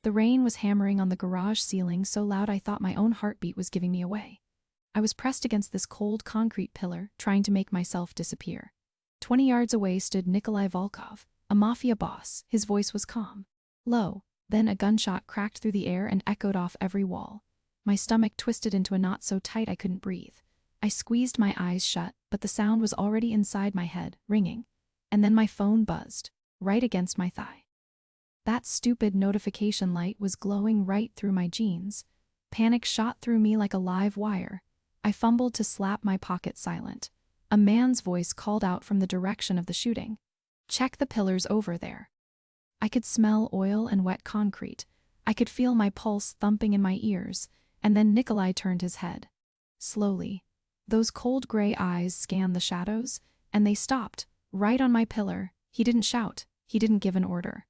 The rain was hammering on the garage ceiling so loud I thought my own heartbeat was giving me away. I was pressed against this cold concrete pillar, trying to make myself disappear. 20 yards away stood Nikolai Volkov, a Mafia boss. His voice was calm. Low. Then a gunshot cracked through the air and echoed off every wall. My stomach twisted into a knot so tight I couldn't breathe. I squeezed my eyes shut, but the sound was already inside my head, ringing. And then my phone buzzed, right against my thigh. That stupid notification light was glowing right through my jeans. Panic shot through me like a live wire. I fumbled to slap my pocket silent. A man's voice called out from the direction of the shooting. "Check the pillars over there." I could smell oil and wet concrete. I could feel my pulse thumping in my ears, and then Nikolai turned his head. Slowly. Those cold gray eyes scanned the shadows, and they stopped, right on my pillar. He didn't shout. He didn't give an order.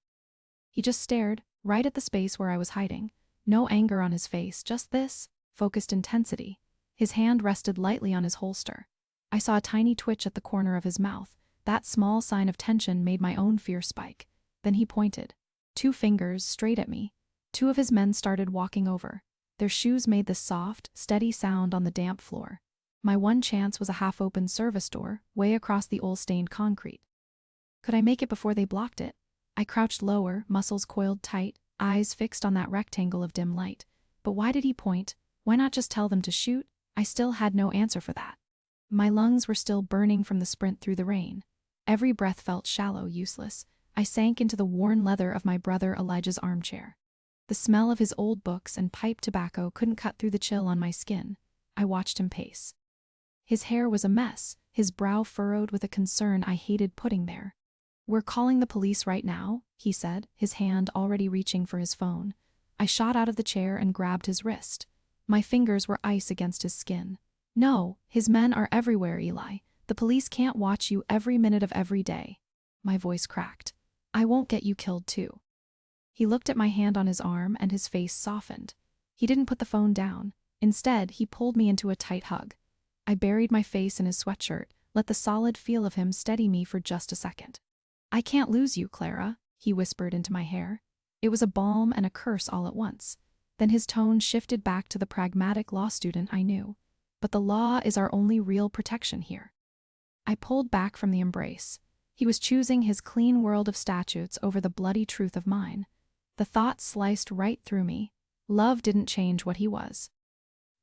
He just stared, right at the space where I was hiding. No anger on his face, just this, focused intensity. His hand rested lightly on his holster. I saw a tiny twitch at the corner of his mouth. That small sign of tension made my own fear spike. Then he pointed. 2 fingers straight at me. 2 of his men started walking over. Their shoes made the soft, steady sound on the damp floor. My one chance was a half-open service door, way across the oil-stained concrete. Could I make it before they blocked it? I crouched lower, muscles coiled tight, eyes fixed on that rectangle of dim light. But why did he point? Why not just tell them to shoot? I still had no answer for that. My lungs were still burning from the sprint through the rain. Every breath felt shallow, useless. I sank into the worn leather of my brother Elijah's armchair. The smell of his old books and pipe tobacco couldn't cut through the chill on my skin. I watched him pace. His hair was a mess, his brow furrowed with a concern I hated putting there. "We're calling the police right now," he said, his hand already reaching for his phone. I shot out of the chair and grabbed his wrist. My fingers were ice against his skin. "No, his men are everywhere, Eli. The police can't watch you every minute of every day." My voice cracked. "I won't get you killed too." He looked at my hand on his arm and his face softened. He didn't put the phone down. Instead, he pulled me into a tight hug. I buried my face in his sweatshirt, let the solid feel of him steady me for just a second. "I can't lose you, Clara," he whispered into my hair. It was a balm and a curse all at once. Then his tone shifted back to the pragmatic law student I knew. "But the law is our only real protection here." I pulled back from the embrace. He was choosing his clean world of statutes over the bloody truth of mine. The thought sliced right through me. Love didn't change what he was.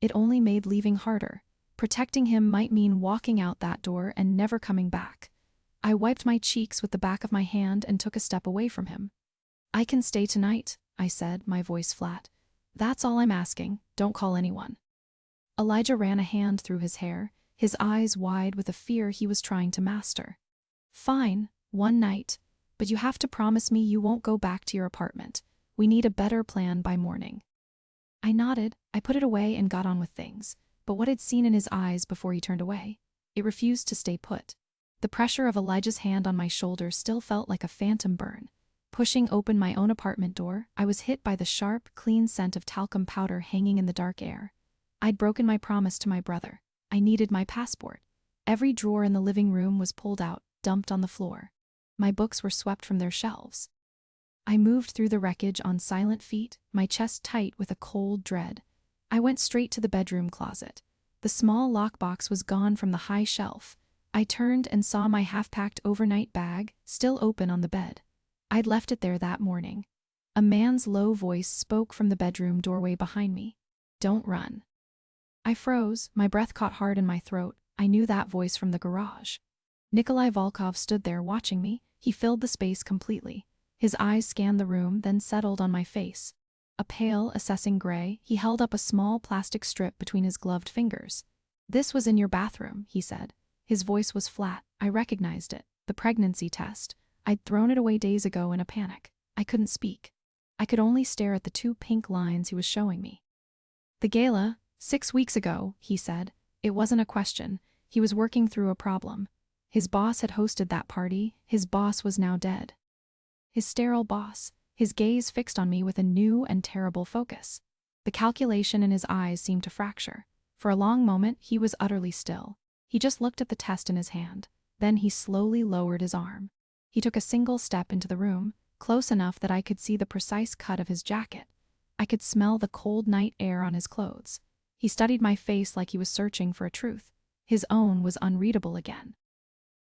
It only made leaving harder. Protecting him might mean walking out that door and never coming back. I wiped my cheeks with the back of my hand and took a step away from him. "I can stay tonight," I said, my voice flat. "That's all I'm asking. Don't call anyone." Elijah ran a hand through his hair, his eyes wide with a fear he was trying to master. "Fine, one night. But you have to promise me you won't go back to your apartment. We need a better plan by morning." I nodded. I put it away and got on with things. But what I'd seen in his eyes before he turned away, it refused to stay put. The pressure of Elijah's hand on my shoulder still felt like a phantom burn. Pushing open my own apartment door, I was hit by the sharp, clean scent of talcum powder hanging in the dark air. I'd broken my promise to my brother. I needed my passport. Every drawer in the living room was pulled out, dumped on the floor. My books were swept from their shelves. I moved through the wreckage on silent feet, my chest tight with a cold dread. I went straight to the bedroom closet. The small lockbox was gone from the high shelf. I turned and saw my half-packed overnight bag, still open on the bed. I'd left it there that morning. A man's low voice spoke from the bedroom doorway behind me. "Don't run." I froze, my breath caught hard in my throat. I knew that voice from the garage. Nikolai Volkov stood there watching me. He filled the space completely. His eyes scanned the room, then settled on my face. A pale, assessing gray, he held up a small plastic strip between his gloved fingers. "This was in your bathroom," he said. His voice was flat. I recognized it. The pregnancy test. I'd thrown it away days ago in a panic. I couldn't speak. I could only stare at the 2 pink lines he was showing me. "The gala, 6 weeks ago," he said. It wasn't a question. He was working through a problem. His boss had hosted that party. His boss was now dead. His sterile boss. His gaze fixed on me with a new and terrible focus. The calculation in his eyes seemed to fracture. For a long moment, he was utterly still. He just looked at the test in his hand. Then he slowly lowered his arm. He took a single step into the room, close enough that I could see the precise cut of his jacket. I could smell the cold night air on his clothes. He studied my face like he was searching for a truth. His own was unreadable again.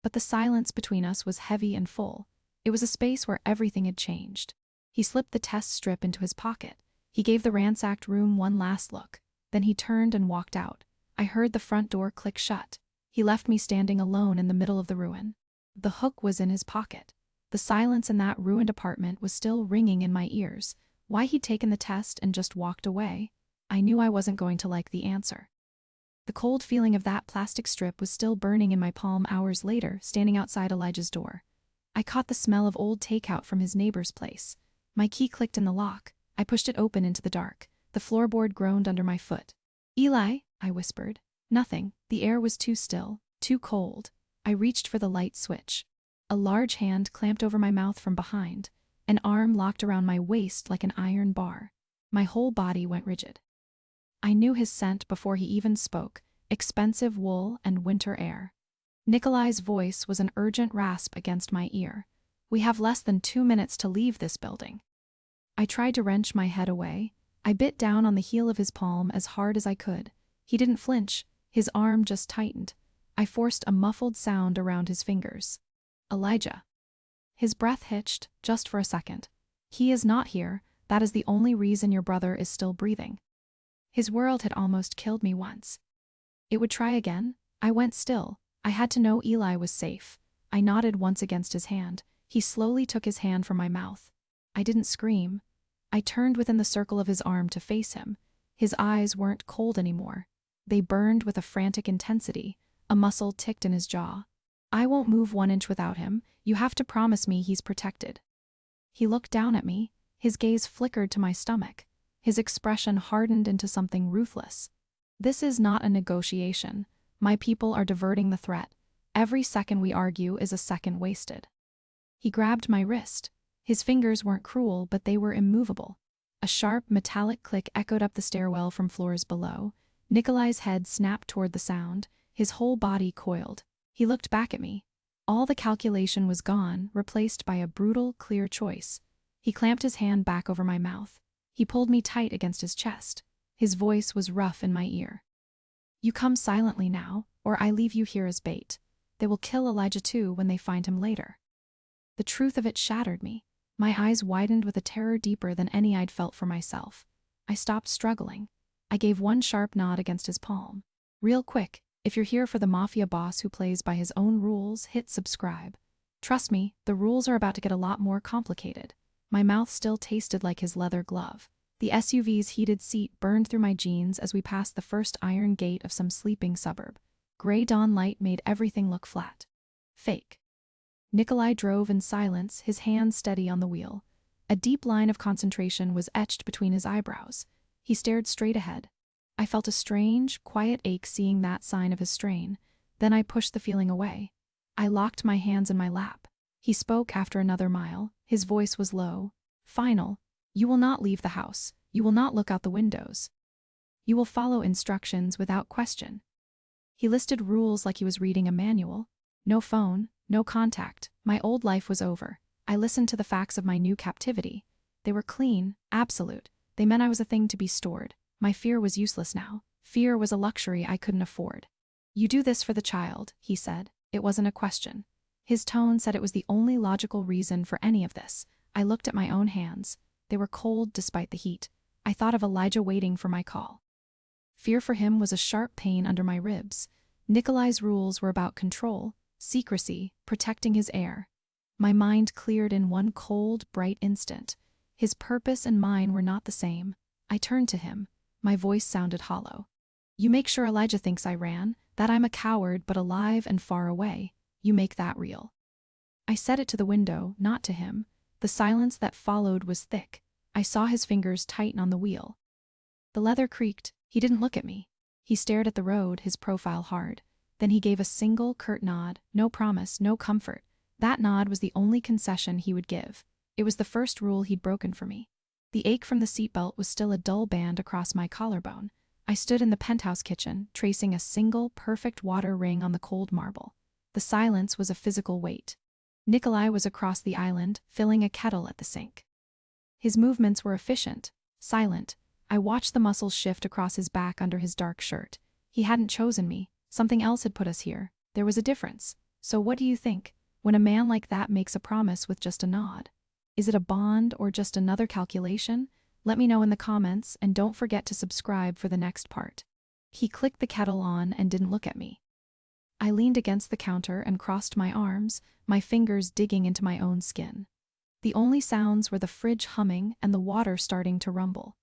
But the silence between us was heavy and full. It was a space where everything had changed. He slipped the test strip into his pocket. He gave the ransacked room one last look. Then he turned and walked out. I heard the front door click shut. He left me standing alone in the middle of the ruin. The hook was in his pocket. The silence in that ruined apartment was still ringing in my ears. Why he'd taken the test and just walked away? I knew I wasn't going to like the answer. The cold feeling of that plastic strip was still burning in my palm hours later, standing outside Elijah's door. I caught the smell of old takeout from his neighbor's place. My key clicked in the lock. I pushed it open into the dark. The floorboard groaned under my foot. "Eli," I whispered. Nothing. The air was too still, too cold. I reached for the light switch. A large hand clamped over my mouth from behind. An arm locked around my waist like an iron bar. My whole body went rigid. I knew his scent before he even spoke: expensive wool and winter air. Nikolai's voice was an urgent rasp against my ear. "We have less than 2 minutes to leave this building." I tried to wrench my head away. I bit down on the heel of his palm as hard as I could. He didn't flinch. His arm just tightened. I forced a muffled sound around his fingers. "Elijah." His breath hitched, just for a second. "He is not here. That is the only reason your brother is still breathing." His world had almost killed me once. It would try again. I went still. I had to know Eli was safe. I nodded once against his hand. He slowly took his hand from my mouth. I didn't scream. I turned within the circle of his arm to face him. His eyes weren't cold anymore. They burned with a frantic intensity. A muscle ticked in his jaw. "I won't move 1 inch without him. You have to promise me he's protected." He looked down at me. His gaze flickered to my stomach. His expression hardened into something ruthless. "This is not a negotiation. My people are diverting the threat. Every second we argue is a second wasted." He grabbed my wrist. His fingers weren't cruel, but they were immovable. A sharp, metallic click echoed up the stairwell from floors below. Nikolai's head snapped toward the sound. His whole body coiled. He looked back at me. All the calculation was gone, replaced by a brutal, clear choice. He clamped his hand back over my mouth. He pulled me tight against his chest. His voice was rough in my ear. "You come silently now, or I leave you here as bait. They will kill Elijah too when they find him later." The truth of it shattered me. My eyes widened with a terror deeper than any I'd felt for myself. I stopped struggling. I gave one sharp nod against his palm. "Real quick, if you're here for the Mafia boss who plays by his own rules, hit subscribe. Trust me, the rules are about to get a lot more complicated." My mouth still tasted like his leather glove. The SUV's heated seat burned through my jeans as we passed the first iron gate of some sleeping suburb. Gray dawn light made everything look flat. Fake. Nikolai drove in silence, his hands steady on the wheel. A deep line of concentration was etched between his eyebrows. He stared straight ahead. I felt a strange, quiet ache seeing that sign of his strain. Then I pushed the feeling away. I locked my hands in my lap. He spoke after another mile. His voice was low. Final. "You will not leave the house. You will not look out the windows. You will follow instructions without question." He listed rules like he was reading a manual. No phone, no contact. My old life was over. I listened to the facts of my new captivity. They were clean, absolute. They meant I was a thing to be stored. My fear was useless now. Fear was a luxury I couldn't afford. "You do this for the child," he said. It wasn't a question. His tone said it was the only logical reason for any of this. I looked at my own hands. They were cold despite the heat. I thought of Elijah waiting for my call. Fear for him was a sharp pain under my ribs. Nikolai's rules were about control, secrecy, protecting his heir. My mind cleared in one cold, bright instant. His purpose and mine were not the same. I turned to him. My voice sounded hollow. "You make sure Elijah thinks I ran, that I'm a coward but alive and far away. You make that real." I said it to the window, not to him. The silence that followed was thick. I saw his fingers tighten on the wheel. The leather creaked. He didn't look at me. He stared at the road, his profile hard. Then he gave a single, curt nod. No promise, no comfort. That nod was the only concession he would give. It was the first rule he'd broken for me. The ache from the seatbelt was still a dull band across my collarbone. I stood in the penthouse kitchen, tracing a single, perfect water ring on the cold marble. The silence was a physical weight. Nikolai was across the island, filling a kettle at the sink. His movements were efficient, silent. I watched the muscles shift across his back under his dark shirt. He hadn't chosen me. Something else had put us here. There was a difference. So what do you think? When a man like that makes a promise with just a nod? Is it a bond or just another calculation? Let me know in the comments, and don't forget to subscribe for the next part. He clicked the kettle on and didn't look at me. I leaned against the counter and crossed my arms, my fingers digging into my own skin. The only sounds were the fridge humming and the water starting to rumble.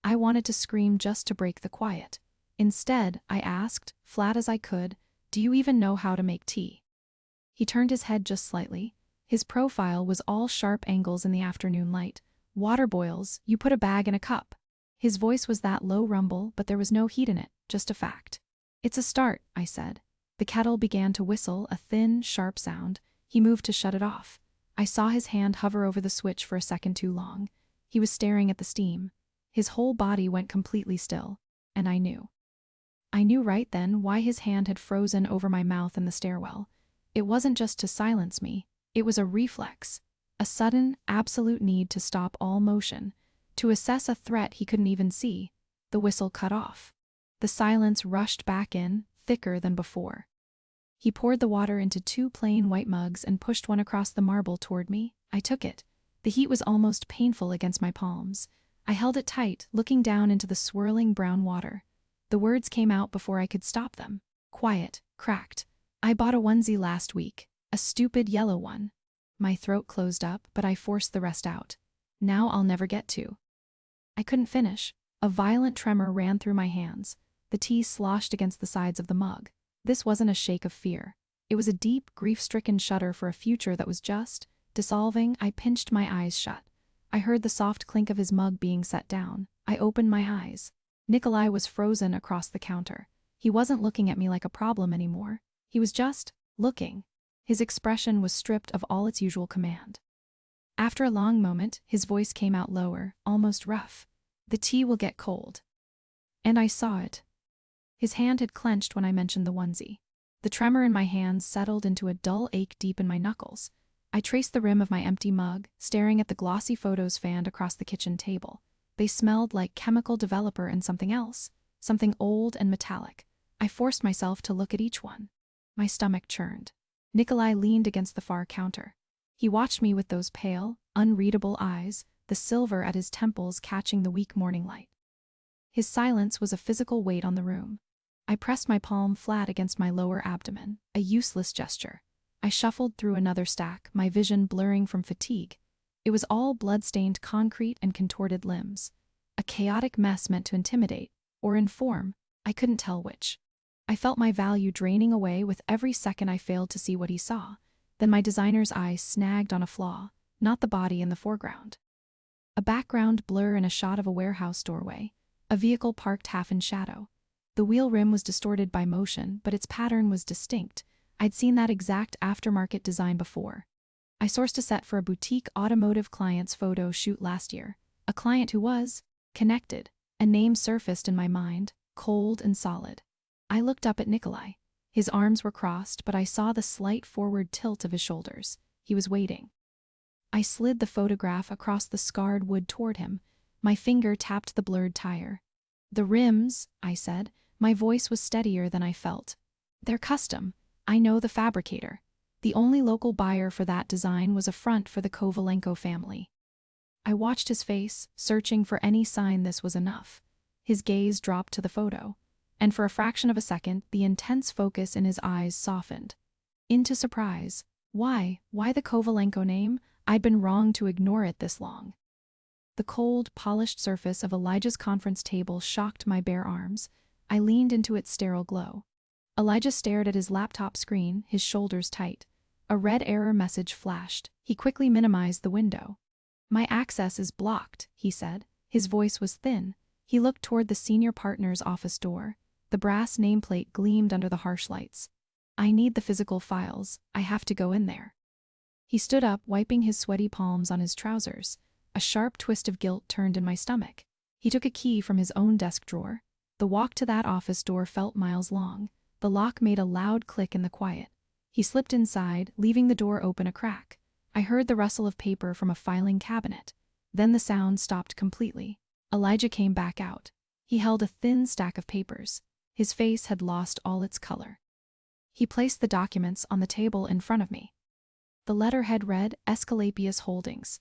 I wanted to scream just to break the quiet. Instead, I asked, flat as I could, "Do you even know how to make tea?" He turned his head just slightly. His profile was all sharp angles in the afternoon light. "Water boils, you put a bag in a cup." His voice was that low rumble, but there was no heat in it, just a fact. "It's a start," I said. The kettle began to whistle, a thin, sharp sound. He moved to shut it off. I saw his hand hover over the switch for a second too long. He was staring at the steam. His whole body went completely still, and I knew. I knew right then why his hand had frozen over my mouth in the stairwell. It wasn't just to silence me, it was a reflex. A sudden, absolute need to stop all motion, to assess a threat he couldn't even see. The whistle cut off. The silence rushed back in, thicker than before. He poured the water into 2 plain white mugs and pushed one across the marble toward me. I took it. The heat was almost painful against my palms. I held it tight, looking down into the swirling brown water. The words came out before I could stop them. Quiet, cracked. "I bought a onesie last week. A stupid yellow one." My throat closed up, but I forced the rest out. "Now I'll never get to." I couldn't finish. A violent tremor ran through my hands. The tea sloshed against the sides of the mug. This wasn't a shake of fear. It was a deep, grief-stricken shudder for a future that was just dissolving. I pinched my eyes shut. I heard the soft clink of his mug being set down. I opened my eyes. Nikolai was frozen across the counter. He wasn't looking at me like a problem anymore. He was just looking. His expression was stripped of all its usual command. After a long moment, his voice came out lower, almost rough. "The tea will get cold." And I saw it. His hand had clenched when I mentioned the onesie. The tremor in my hands settled into a dull ache deep in my knuckles. I traced the rim of my empty mug, staring at the glossy photos fanned across the kitchen table. They smelled like chemical developer and something else, something old and metallic. I forced myself to look at each one. My stomach churned. Nikolai leaned against the far counter. He watched me with those pale, unreadable eyes, the silver at his temples catching the weak morning light. His silence was a physical weight on the room. I pressed my palm flat against my lower abdomen, a useless gesture. I shuffled through another stack, my vision blurring from fatigue. It was all blood-stained concrete and contorted limbs. A chaotic mess meant to intimidate, or inform. I couldn't tell which. I felt my value draining away with every second I failed to see what he saw. Then my designer's eye snagged on a flaw, not the body in the foreground. A background blur in a shot of a warehouse doorway, a vehicle parked half in shadow. The wheel rim was distorted by motion, but its pattern was distinct. I'd seen that exact aftermarket design before. I sourced a set for a boutique automotive client's photo shoot last year. A client who was connected. A name surfaced in my mind, cold and solid. I looked up at Nikolai. His arms were crossed, but I saw the slight forward tilt of his shoulders. He was waiting. I slid the photograph across the scarred wood toward him. My finger tapped the blurred tire. "The rims," I said. My voice was steadier than I felt. "They're custom. I know the fabricator. The only local buyer for that design was a front for the Kovalenko family." I watched his face, searching for any sign this was enough. His gaze dropped to the photo, and for a fraction of a second, the intense focus in his eyes softened. Into surprise. Why the Kovalenko name? I'd been wrong to ignore it this long. The cold, polished surface of Elijah's conference table shocked my bare arms. I leaned into its sterile glow. Elijah stared at his laptop screen, his shoulders tight. A red error message flashed. He quickly minimized the window. "My access is blocked," he said. His voice was thin. He looked toward the senior partner's office door. The brass nameplate gleamed under the harsh lights. "I need the physical files. I have to go in there." He stood up, wiping his sweaty palms on his trousers. A sharp twist of guilt turned in my stomach. He took a key from his own desk drawer. The walk to that office door felt miles long. The lock made a loud click in the quiet. He slipped inside, leaving the door open a crack. I heard the rustle of paper from a filing cabinet. Then the sound stopped completely. Elijah came back out. He held a thin stack of papers. His face had lost all its color. He placed the documents on the table in front of me. The letterhead read Escalapius Holdings.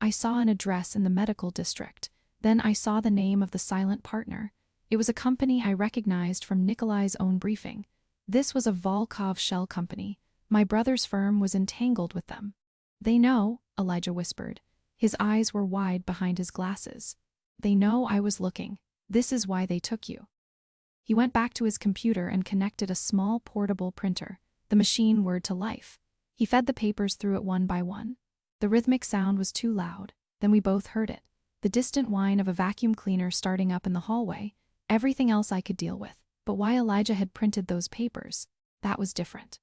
I saw an address in the medical district. Then I saw the name of the silent partner. It was a company I recognized from Nikolai's own briefing. This was a Volkov shell company. My brother's firm was entangled with them. They know, Elijah whispered. His eyes were wide behind his glasses. They know I was looking. This is why they took you. He went back to his computer and connected a small portable printer. The machine whirred to life. He fed the papers through it one by one. The rhythmic sound was too loud. Then we both heard it. The distant whine of a vacuum cleaner starting up in the hallway. Everything else I could deal with. But why Elijah had printed those papers, that was different.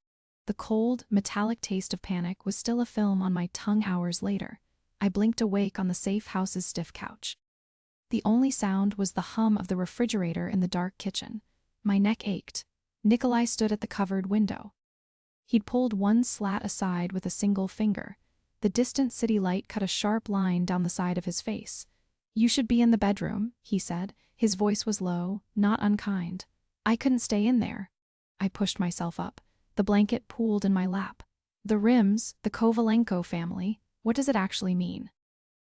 The cold, metallic taste of panic was still a film on my tongue hours later. I blinked awake on the safe house's stiff couch. The only sound was the hum of the refrigerator in the dark kitchen. My neck ached. Nikolai stood at the covered window. He'd pulled one slat aside with a single finger. The distant city light cut a sharp line down the side of his face. "You should be in the bedroom," he said. His voice was low, not unkind. I couldn't stay in there. I pushed myself up. The blanket pooled in my lap. The Rims, the Kovalenko family, what does it actually mean?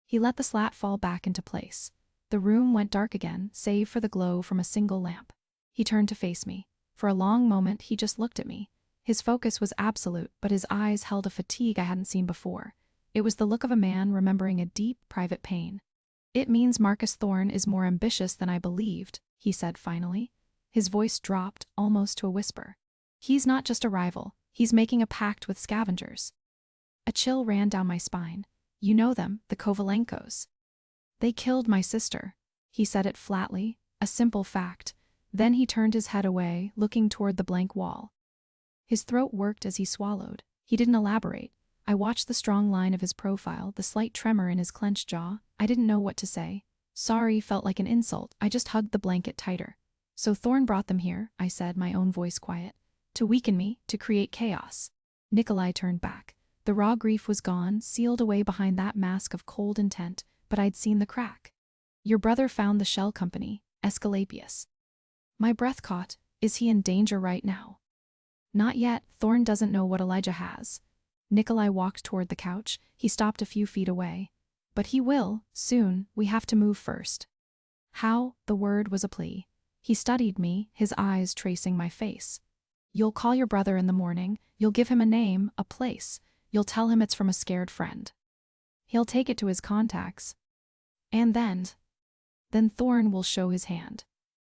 He let the slat fall back into place. The room went dark again, save for the glow from a single lamp. He turned to face me. For a long moment, he just looked at me. His focus was absolute, but his eyes held a fatigue I hadn't seen before. It was the look of a man remembering a deep, private pain. "It means Marcus Thorne is more ambitious than I believed," he said finally. His voice dropped almost to a whisper. "He's not just a rival, he's making a pact with scavengers." A chill ran down my spine. "You know them, the Kovalenkos. They killed my sister." He said it flatly, a simple fact. Then he turned his head away, looking toward the blank wall. His throat worked as he swallowed. He didn't elaborate. I watched the strong line of his profile, the slight tremor in his clenched jaw. I didn't know what to say. Sorry felt like an insult. I just hugged the blanket tighter. "So Thorne brought them here," I said, my own voice quiet. "To weaken me, to create chaos." Nikolai turned back. The raw grief was gone, sealed away behind that mask of cold intent, but I'd seen the crack. "Your brother found the shell company, Escalapius." My breath caught. Is he in danger right now? "Not yet. Thorne doesn't know what Elijah has." Nikolai walked toward the couch. He stopped a few feet away. "But he will, soon. We have to move first." "How?" The word was a plea. He studied me, his eyes tracing my face. "You'll call your brother in the morning. You'll give him a name, a place. You'll tell him it's from a scared friend. He'll take it to his contacts. And then Thorne will show his hand."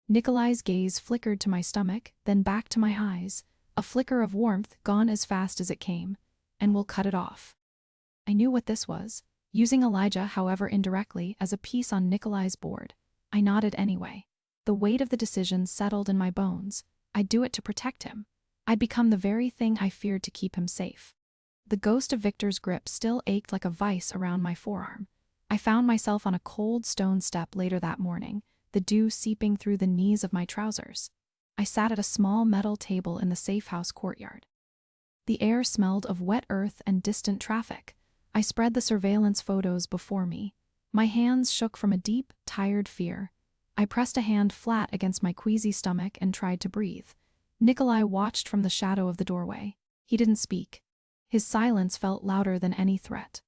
Nikolai's gaze flickered to my stomach, then back to my eyes. A flicker of warmth, gone as fast as it came. "And we'll cut it off." I knew what this was. Using Elijah, however indirectly, as a piece on Nikolai's board. I nodded anyway. The weight of the decision settled in my bones. I'd do it to protect him. I'd become the very thing I feared to keep him safe. The ghost of Victor's grip still ached like a vice around my forearm. I found myself on a cold stone step later that morning, the dew seeping through the knees of my trousers. I sat at a small metal table in the safe house courtyard. The air smelled of wet earth and distant traffic. I spread the surveillance photos before me. My hands shook from a deep, tired fear. I pressed a hand flat against my queasy stomach and tried to breathe. Nikolai watched from the shadow of the doorway. He didn't speak. His silence felt louder than any threat.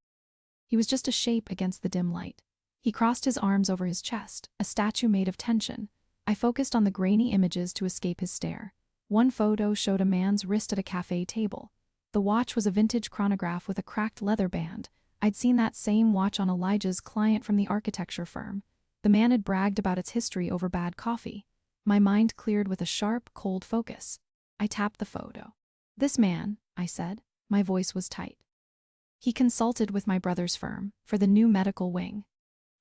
He was just a shape against the dim light. He crossed his arms over his chest, a statue made of tension. I focused on the grainy images to escape his stare. One photo showed a man's wrist at a cafe table. The watch was a vintage chronograph with a cracked leather band. I'd seen that same watch on Elijah's client from the architecture firm. The man had bragged about its history over bad coffee. My mind cleared with a sharp, cold focus. I tapped the photo. "This man," I said. My voice was tight. "He consulted with my brother's firm for the new medical wing.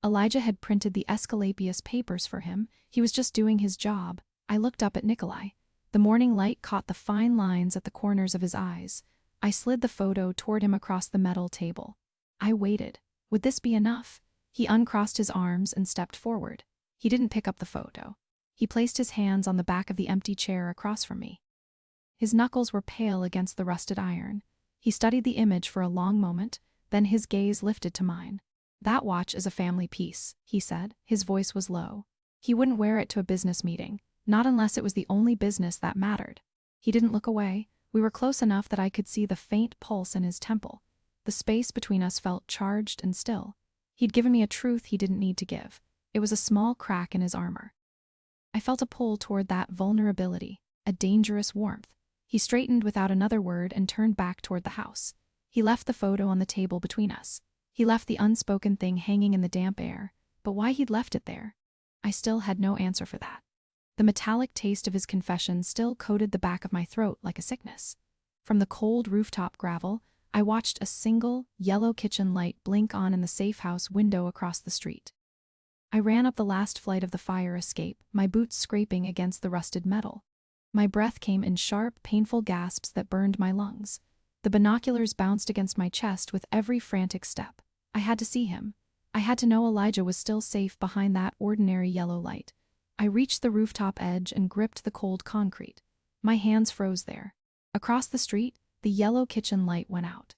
Elijah had printed the Escalapius papers for him. He was just doing his job." I looked up at Nikolai. The morning light caught the fine lines at the corners of his eyes. I slid the photo toward him across the metal table. I waited. Would this be enough? He uncrossed his arms and stepped forward. He didn't pick up the photo. He placed his hands on the back of the empty chair across from me. His knuckles were pale against the rusted iron. He studied the image for a long moment, then his gaze lifted to mine. "That watch is a family piece," he said. His voice was low. He wouldn't wear it to a business meeting, not unless it was the only business that mattered. He didn't look away. We were close enough that I could see the faint pulse in his temple. The space between us felt charged and still. He'd given me a truth he didn't need to give. It was a small crack in his armor. I felt a pull toward that vulnerability, a dangerous warmth. He straightened without another word and turned back toward the house. He left the photo on the table between us. He left the unspoken thing hanging in the damp air, but why he'd left it there, I still had no answer for that. The metallic taste of his confession still coated the back of my throat like a sickness. From the cold rooftop gravel, I watched a single, yellow kitchen light blink on in the safe house window across the street. I ran up the last flight of the fire escape, my boots scraping against the rusted metal. My breath came in sharp, painful gasps that burned my lungs. The binoculars bounced against my chest with every frantic step. I had to see him. I had to know Elijah was still safe behind that ordinary yellow light. I reached the rooftop edge and gripped the cold concrete. My hands froze there. Across the street, the yellow kitchen light went out.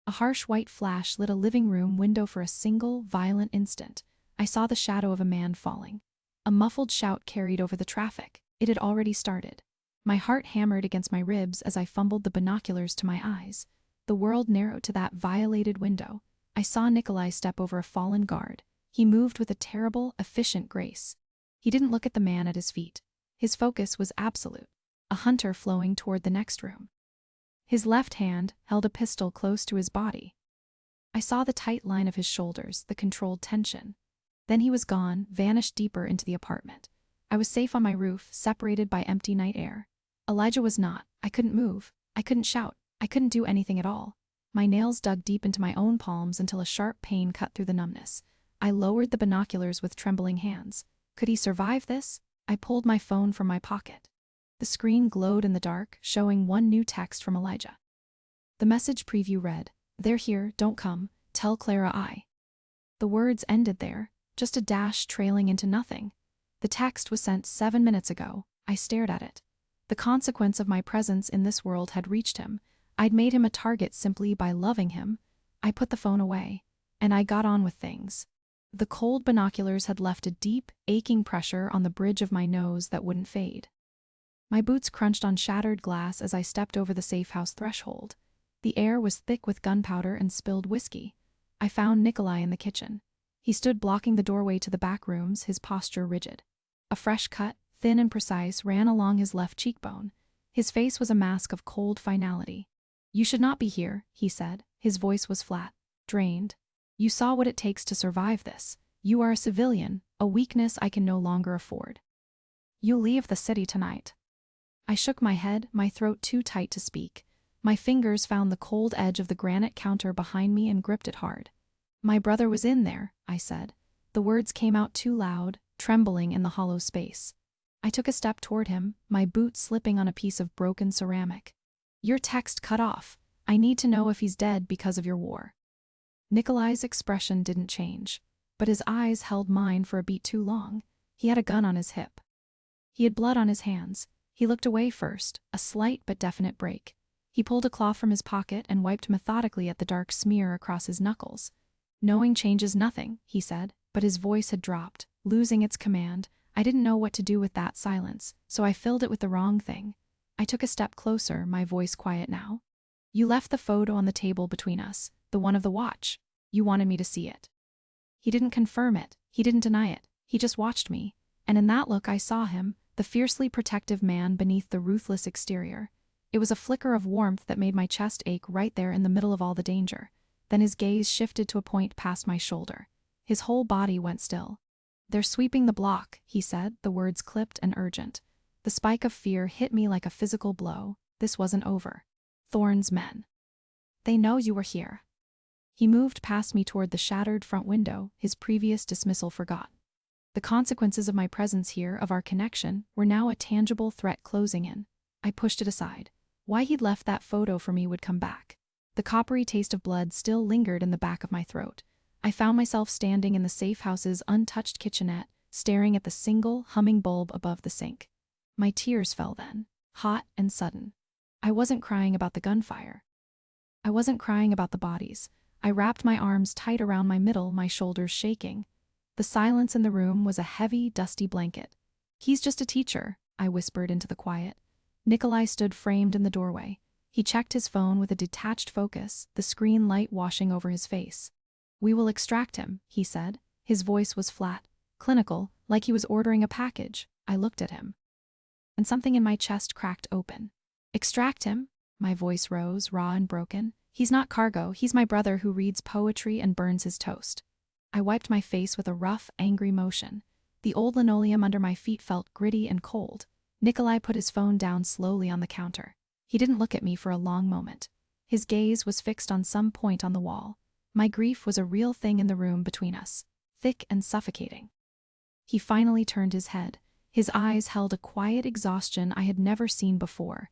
A harsh white flash lit a living room window for a single, violent instant. I saw the shadow of a man falling. A muffled shout carried over the traffic. It had already started. My heart hammered against my ribs as I fumbled the binoculars to my eyes. The world narrowed to that violated window. I saw Nikolai step over a fallen guard. He moved with a terrible, efficient grace. He didn't look at the man at his feet. His focus was absolute, a hunter flowing toward the next room. His left hand held a pistol close to his body. I saw the tight line of his shoulders, the controlled tension. Then he was gone, vanished deeper into the apartment. I was safe on my roof, separated by empty night air. Elijah was not. I couldn't move. I couldn't shout. I couldn't do anything at all. My nails dug deep into my own palms until a sharp pain cut through the numbness. I lowered the binoculars with trembling hands. Could he survive this? I pulled my phone from my pocket. The screen glowed in the dark, showing one new text from Elijah. The message preview read, "They're here, don't come, tell Clara I." The words ended there, just a dash trailing into nothing. The text was sent 7 minutes ago. I stared at it. The consequence of my presence in this world had reached him. I'd made him a target simply by loving him. I put the phone away, and I got on with things. The cold binoculars had left a deep, aching pressure on the bridge of my nose that wouldn't fade. My boots crunched on shattered glass as I stepped over the safe house threshold. The air was thick with gunpowder and spilled whiskey. I found Nikolai in the kitchen. He stood blocking the doorway to the back rooms, his posture rigid. A fresh cut, thin and precise, ran along his left cheekbone. His face was a mask of cold finality. "You should not be here," he said. His voice was flat, drained. "You saw what it takes to survive this. You are a civilian, a weakness I can no longer afford. You'll leave the city tonight." I shook my head, my throat too tight to speak. My fingers found the cold edge of the granite counter behind me and gripped it hard. "My brother was in there," I said. The words came out too loud, trembling in the hollow space. I took a step toward him, my boot slipping on a piece of broken ceramic. "Your text cut off. I need to know if he's dead because of your war." Nikolai's expression didn't change, but his eyes held mine for a beat too long. He had a gun on his hip. He had blood on his hands. He looked away first, a slight but definite break. He pulled a cloth from his pocket and wiped methodically at the dark smear across his knuckles. "Knowing changes nothing," he said, but his voice had dropped, losing its command. I didn't know what to do with that silence, so I filled it with the wrong thing. I took a step closer, my voice quiet now. "You left the photo on the table between us, the one of the watch. You wanted me to see it." He didn't confirm it. He didn't deny it. He just watched me. And in that look I saw him, the fiercely protective man beneath the ruthless exterior. It was a flicker of warmth that made my chest ache right there in the middle of all the danger. Then his gaze shifted to a point past my shoulder. His whole body went still. "They're sweeping the block," he said, the words clipped and urgent. The spike of fear hit me like a physical blow. This wasn't over. Thorne's men. "They know you were here." He moved past me toward the shattered front window, his previous dismissal forgotten. The consequences of my presence here, of our connection, were now a tangible threat closing in. I pushed it aside. Why he'd left that photo for me would come back. The coppery taste of blood still lingered in the back of my throat. I found myself standing in the safe house's untouched kitchenette, staring at the single, humming bulb above the sink. My tears fell then. hot and sudden. I wasn't crying about the gunfire. I wasn't crying about the bodies. I wrapped my arms tight around my middle, my shoulders shaking. The silence in the room was a heavy, dusty blanket. "He's just a teacher," I whispered into the quiet. Nikolai stood framed in the doorway. He checked his phone with a detached focus, the screen light washing over his face. "We will extract him," he said. His voice was flat, clinical, like he was ordering a package. I looked at him, and something in my chest cracked open. "Extract him?" My voice rose, raw and broken. "He's not cargo. He's my brother who reads poetry and burns his toast." I wiped my face with a rough, angry motion. The old linoleum under my feet felt gritty and cold. Nikolai put his phone down slowly on the counter. He didn't look at me for a long moment. His gaze was fixed on some point on the wall. My grief was a real thing in the room between us, thick and suffocating. He finally turned his head. His eyes held a quiet exhaustion I had never seen before.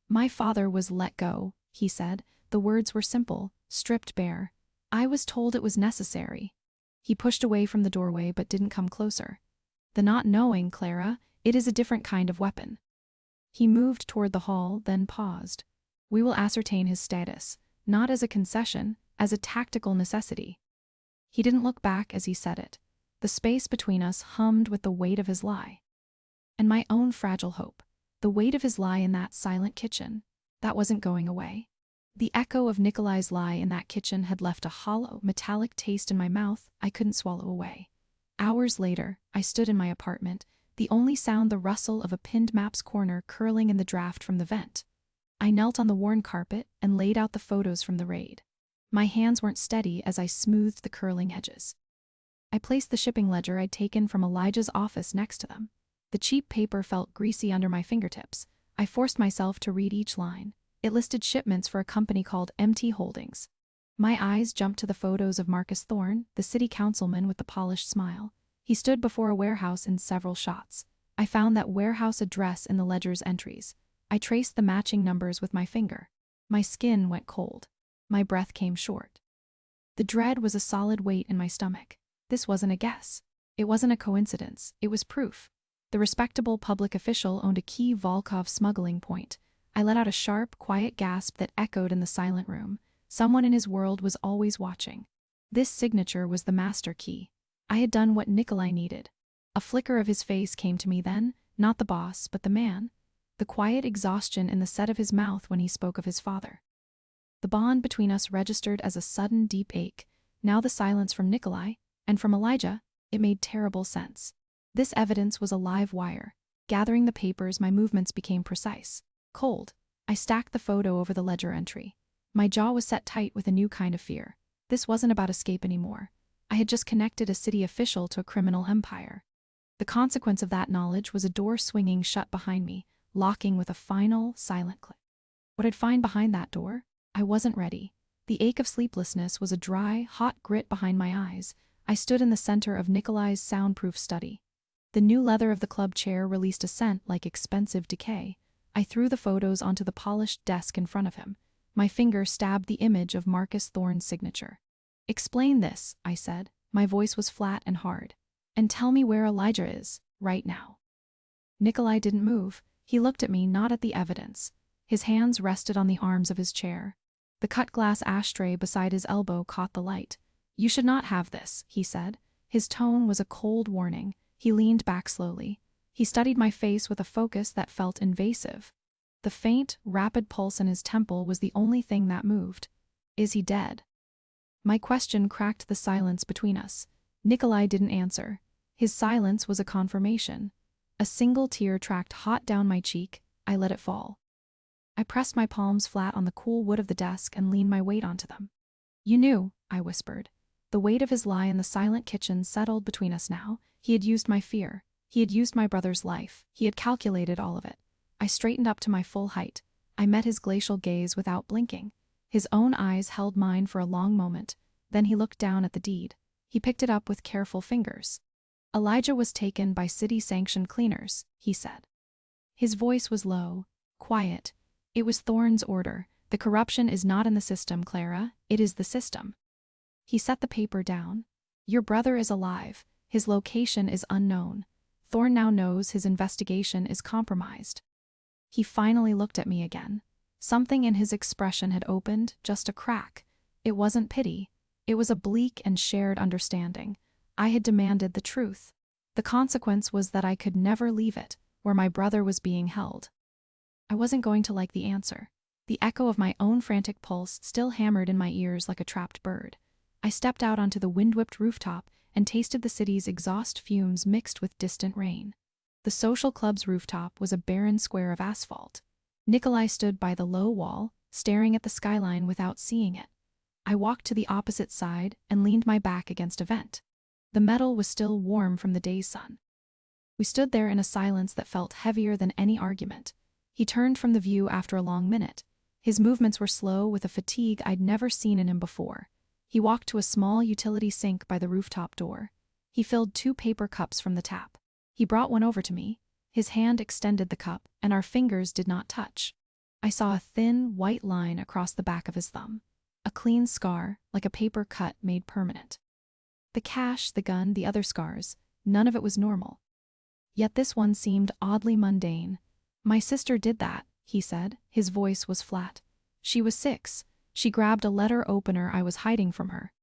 "My father was let go," he said. The words were simple, stripped bare. "I was told it was necessary." He pushed away from the doorway but didn't come closer. "The not knowing, Clara, it is a different kind of weapon." He moved toward the hall, then paused. "We will ascertain his status, not as a concession, as a tactical necessity." He didn't look back as he said it. The space between us hummed with the weight of his lie. And my own fragile hope. The weight of his lie in that silent kitchen. That wasn't going away. The echo of Nikolai's lie in that kitchen had left a hollow, metallic taste in my mouth I couldn't swallow away. Hours later, I stood in my apartment, the only sound the rustle of a pinned map's corner curling in the draft from the vent. I knelt on the worn carpet and laid out the photos from the raid. My hands weren't steady as I smoothed the curling edges. I placed the shipping ledger I'd taken from Elijah's office next to them. The cheap paper felt greasy under my fingertips. I forced myself to read each line. It listed shipments for a company called MT Holdings. My eyes jumped to the photos of Marcus Thorne, the city councilman with the polished smile. He stood before a warehouse in several shots. I found that warehouse address in the ledger's entries. I traced the matching numbers with my finger. My skin went cold. My breath came short. The dread was a solid weight in my stomach. This wasn't a guess. It wasn't a coincidence. It was proof. The respectable public official owned a key Volkov smuggling point. I let out a sharp, quiet gasp that echoed in the silent room. Someone in his world was always watching. This signature was the master key. I had done what Nikolai needed. A flicker of his face came to me then, not the boss, but the man. The quiet exhaustion in the set of his mouth when he spoke of his father. The bond between us registered as a sudden, deep ache. Now the silence from Nikolai, and from Elijah, it made terrible sense. This evidence was a live wire. Gathering the papers, my movements became precise. Cold. I stacked the photo over the ledger entry. My jaw was set tight with a new kind of fear. This wasn't about escape anymore. I had just connected a city official to a criminal empire. The consequence of that knowledge was a door swinging shut behind me, locking with a final, silent click. What I'd find behind that door? I wasn't ready. The ache of sleeplessness was a dry, hot grit behind my eyes. I stood in the center of Nikolai's soundproof study. The new leather of the club chair released a scent like expensive decay. I threw the photos onto the polished desk in front of him. My finger stabbed the image of Marcus Thorne's signature. "Explain this," I said. My voice was flat and hard. "And tell me where Elijah is, right now." Nikolai didn't move. He looked at me, not at the evidence. His hands rested on the arms of his chair. The cut glass ashtray beside his elbow caught the light. "You should not have this," he said. His tone was a cold warning. He leaned back slowly. He studied my face with a focus that felt invasive. The faint, rapid pulse in his temple was the only thing that moved. "Is he dead?" My question cracked the silence between us. Nikolai didn't answer. His silence was a confirmation. A single tear tracked hot down my cheek. I let it fall. I pressed my palms flat on the cool wood of the desk and leaned my weight onto them. "You knew," I whispered. The weight of his lie in the silent kitchen settled between us now. He had used my fear. He had used my brother's life. He had calculated all of it. I straightened up to my full height. I met his glacial gaze without blinking. His own eyes held mine for a long moment. Then he looked down at the deed. He picked it up with careful fingers. "Elijah was taken by city-sanctioned cleaners," he said. His voice was low, quiet. "It was Thorne's order. The corruption is not in the system, Clara. It is the system." He set the paper down. "Your brother is alive. His location is unknown. Thorne now knows his investigation is compromised." He finally looked at me again. Something in his expression had opened, just a crack. It wasn't pity. It was a bleak and shared understanding. I had demanded the truth. The consequence was that I could never leave it, where my brother was being held. I wasn't going to like the answer. The echo of my own frantic pulse still hammered in my ears like a trapped bird. I stepped out onto the wind-whipped rooftop and tasted the city's exhaust fumes mixed with distant rain. The social club's rooftop was a barren square of asphalt. Nikolai stood by the low wall, staring at the skyline without seeing it. I walked to the opposite side and leaned my back against a vent. The metal was still warm from the day's sun. We stood there in a silence that felt heavier than any argument. He turned from the view after a long minute. His movements were slow with a fatigue I'd never seen in him before. He walked to a small utility sink by the rooftop door. He filled 2 paper cups from the tap. He brought one over to me. His hand extended the cup, and our fingers did not touch. I saw a thin, white line across the back of his thumb. A clean scar, like a paper cut made permanent. The cash, the gun, the other scars, none of it was normal. Yet this one seemed oddly mundane. "My sister did that," he said. His voice was flat. "She was 6. She grabbed a letter opener I was hiding from her."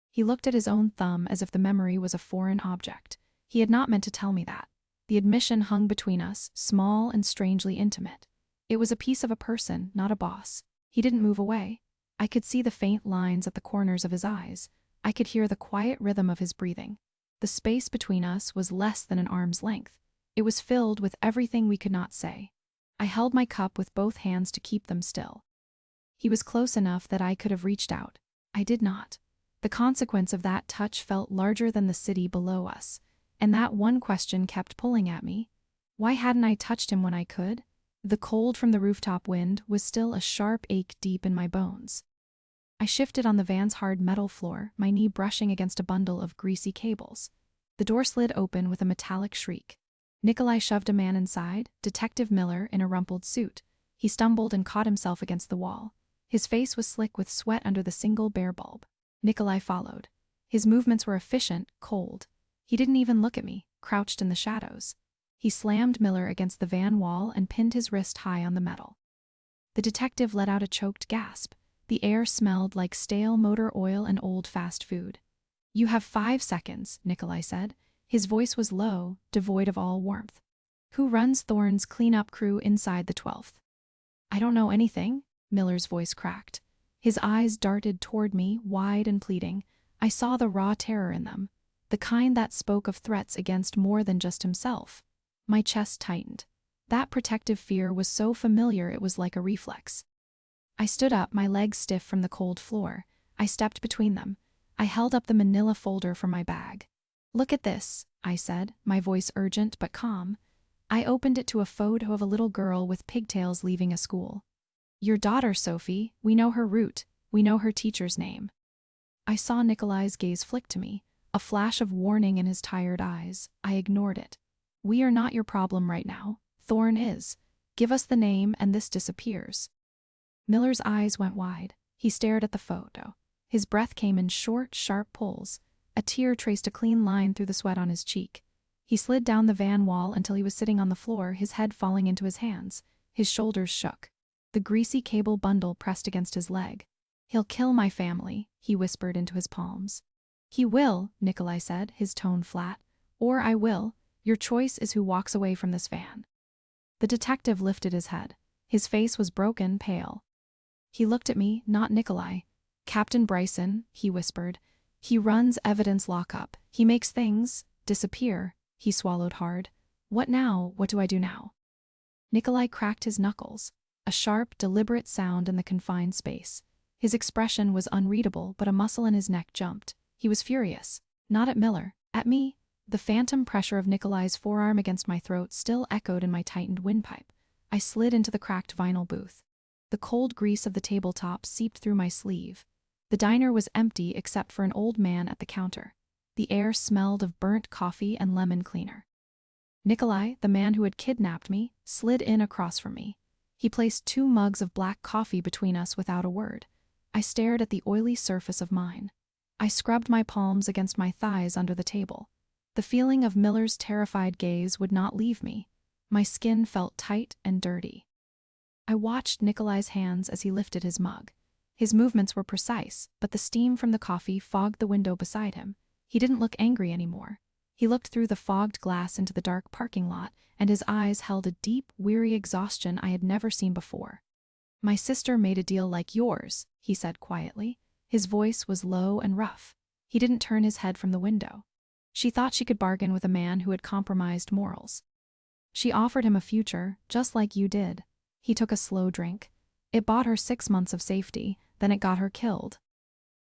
He looked at his own thumb as if the memory was a foreign object. He had not meant to tell me that. The admission hung between us, small and strangely intimate. It was a piece of a person, not a boss. He didn't move away. I could see the faint lines at the corners of his eyes. I could hear the quiet rhythm of his breathing. The space between us was less than an arm's length. It was filled with everything we could not say. I held my cup with both hands to keep them still. He was close enough that I could have reached out. I did not. The consequence of that touch felt larger than the city below us, and that one question kept pulling at me. Why hadn't I touched him when I could? The cold from the rooftop wind was still a sharp ache deep in my bones. I shifted on the van's hard metal floor, my knee brushing against a bundle of greasy cables. The door slid open with a metallic shriek. Nikolai shoved a man inside, Detective Miller, in a rumpled suit. He stumbled and caught himself against the wall. His face was slick with sweat under the single bare bulb. Nikolai followed. His movements were efficient, cold. He didn't even look at me, crouched in the shadows. He slammed Miller against the van wall and pinned his wrist high on the metal. The detective let out a choked gasp. The air smelled like stale motor oil and old fast food. "You have 5 seconds, Nikolai said. His voice was low, devoid of all warmth. "Who runs Thorne's cleanup crew inside the 12th? "I don't know anything," Miller's voice cracked. His eyes darted toward me, wide and pleading. I saw the raw terror in them, the kind that spoke of threats against more than just himself. My chest tightened. That protective fear was so familiar it was like a reflex. I stood up, my legs stiff from the cold floor. I stepped between them. I held up the manila folder from my bag. "Look at this," I said, my voice urgent but calm. I opened it to a photo of a little girl with pigtails leaving a school. "Your daughter, Sophie. We know her route. We know her teacher's name." I saw Nikolai's gaze flick to me, a flash of warning in his tired eyes. I ignored it. "We are not your problem right now. Thorne is. Give us the name and this disappears." Miller's eyes went wide. He stared at the photo. His breath came in short, sharp pulls. A tear traced a clean line through the sweat on his cheek. He slid down the van wall until he was sitting on the floor, his head falling into his hands. His shoulders shook. The greasy cable bundle pressed against his leg. "He'll kill my family," he whispered into his palms. "He will," Nikolai said, his tone flat. "Or I will. Your choice is who walks away from this van." The detective lifted his head. His face was broken, pale. He looked at me, not Nikolai. "Captain Bryson," he whispered. "He runs evidence lockup. He makes things disappear." He swallowed hard. "What now? What do I do now?" Nikolai cracked his knuckles. A sharp, deliberate sound in the confined space. His expression was unreadable, but a muscle in his neck jumped. He was furious. Not at Miller. At me. The phantom pressure of Nikolai's forearm against my throat still echoed in my tightened windpipe. I slid into the cracked vinyl booth. The cold grease of the tabletop seeped through my sleeve. The diner was empty except for an old man at the counter. The air smelled of burnt coffee and lemon cleaner. Nikolai, the man who had kidnapped me, slid in across from me. He placed 2 mugs of black coffee between us without a word. I stared at the oily surface of mine. I scrubbed my palms against my thighs under the table. The feeling of Miller's terrified gaze would not leave me. My skin felt tight and dirty. I watched Nikolai's hands as he lifted his mug. His movements were precise, but the steam from the coffee fogged the window beside him. He didn't look angry anymore. He looked through the fogged glass into the dark parking lot, and his eyes held a deep, weary exhaustion I had never seen before. "My sister made a deal like yours," he said quietly. His voice was low and rough. He didn't turn his head from the window. "She thought she could bargain with a man who had compromised morals. She offered him a future, just like you did." He took a slow drink. "It bought her 6 months of safety, then it got her killed.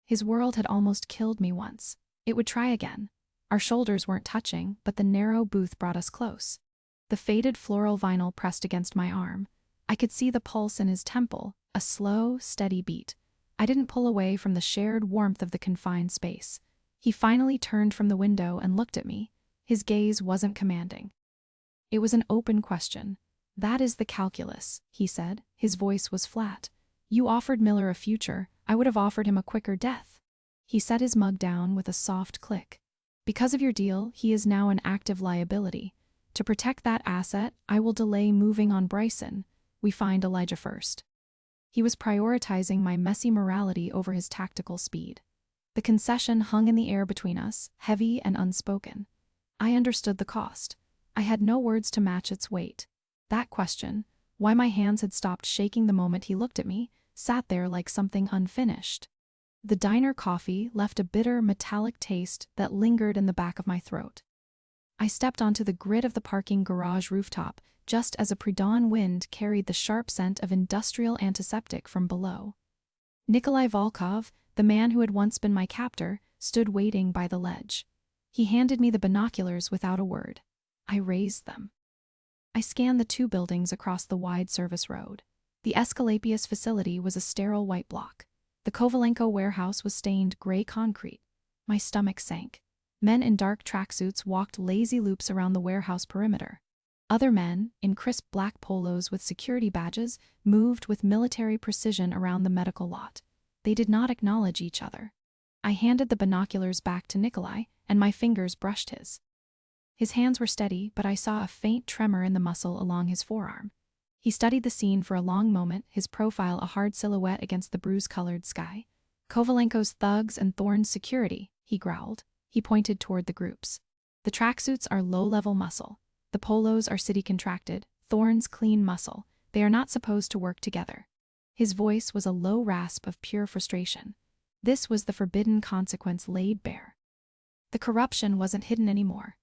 His world had almost killed me once. It would try again." Our shoulders weren't touching, but the narrow booth brought us close. The faded floral vinyl pressed against my arm. I could see the pulse in his temple, a slow, steady beat. I didn't pull away from the shared warmth of the confined space. He finally turned from the window and looked at me. His gaze wasn't commanding. It was an open question. "That is the calculus," he said. His voice was flat. "You offered Miller a future. I would have offered him a quicker death." He set his mug down with a soft click. "Because of your deal, he is now an active liability. To protect that asset, I will delay moving on Bryson. We find Elijah first." He was prioritizing my messy morality over his tactical speed. The concession hung in the air between us, heavy and unspoken. I understood the cost. I had no words to match its weight. That question, why my hands had stopped shaking the moment he looked at me, sat there like something unfinished. The diner coffee left a bitter, metallic taste that lingered in the back of my throat. I stepped onto the grit of the parking garage rooftop just as a pre-dawn wind carried the sharp scent of industrial antiseptic from below. Nikolai Volkov, the man who had once been my captor, stood waiting by the ledge. He handed me the binoculars without a word. I raised them. I scanned the 2 buildings across the wide service road. The Escalapius facility was a sterile white block. The Kovalenko warehouse was stained gray concrete. My stomach sank. Men in dark tracksuits walked lazy loops around the warehouse perimeter. Other men, in crisp black polos with security badges, moved with military precision around the medical lot. They did not acknowledge each other. I handed the binoculars back to Nikolai, and my fingers brushed his. His hands were steady, but I saw a faint tremor in the muscle along his forearm. He studied the scene for a long moment, his profile a hard silhouette against the bruise-colored sky. "Kovalenko's thugs and Thorne's security," he growled. He pointed toward the groups. "The tracksuits are low-level muscle. The polos are city contracted, Thorne's clean muscle. They are not supposed to work together." His voice was a low rasp of pure frustration. This was the forbidden consequence laid bare. The corruption wasn't hidden anymore.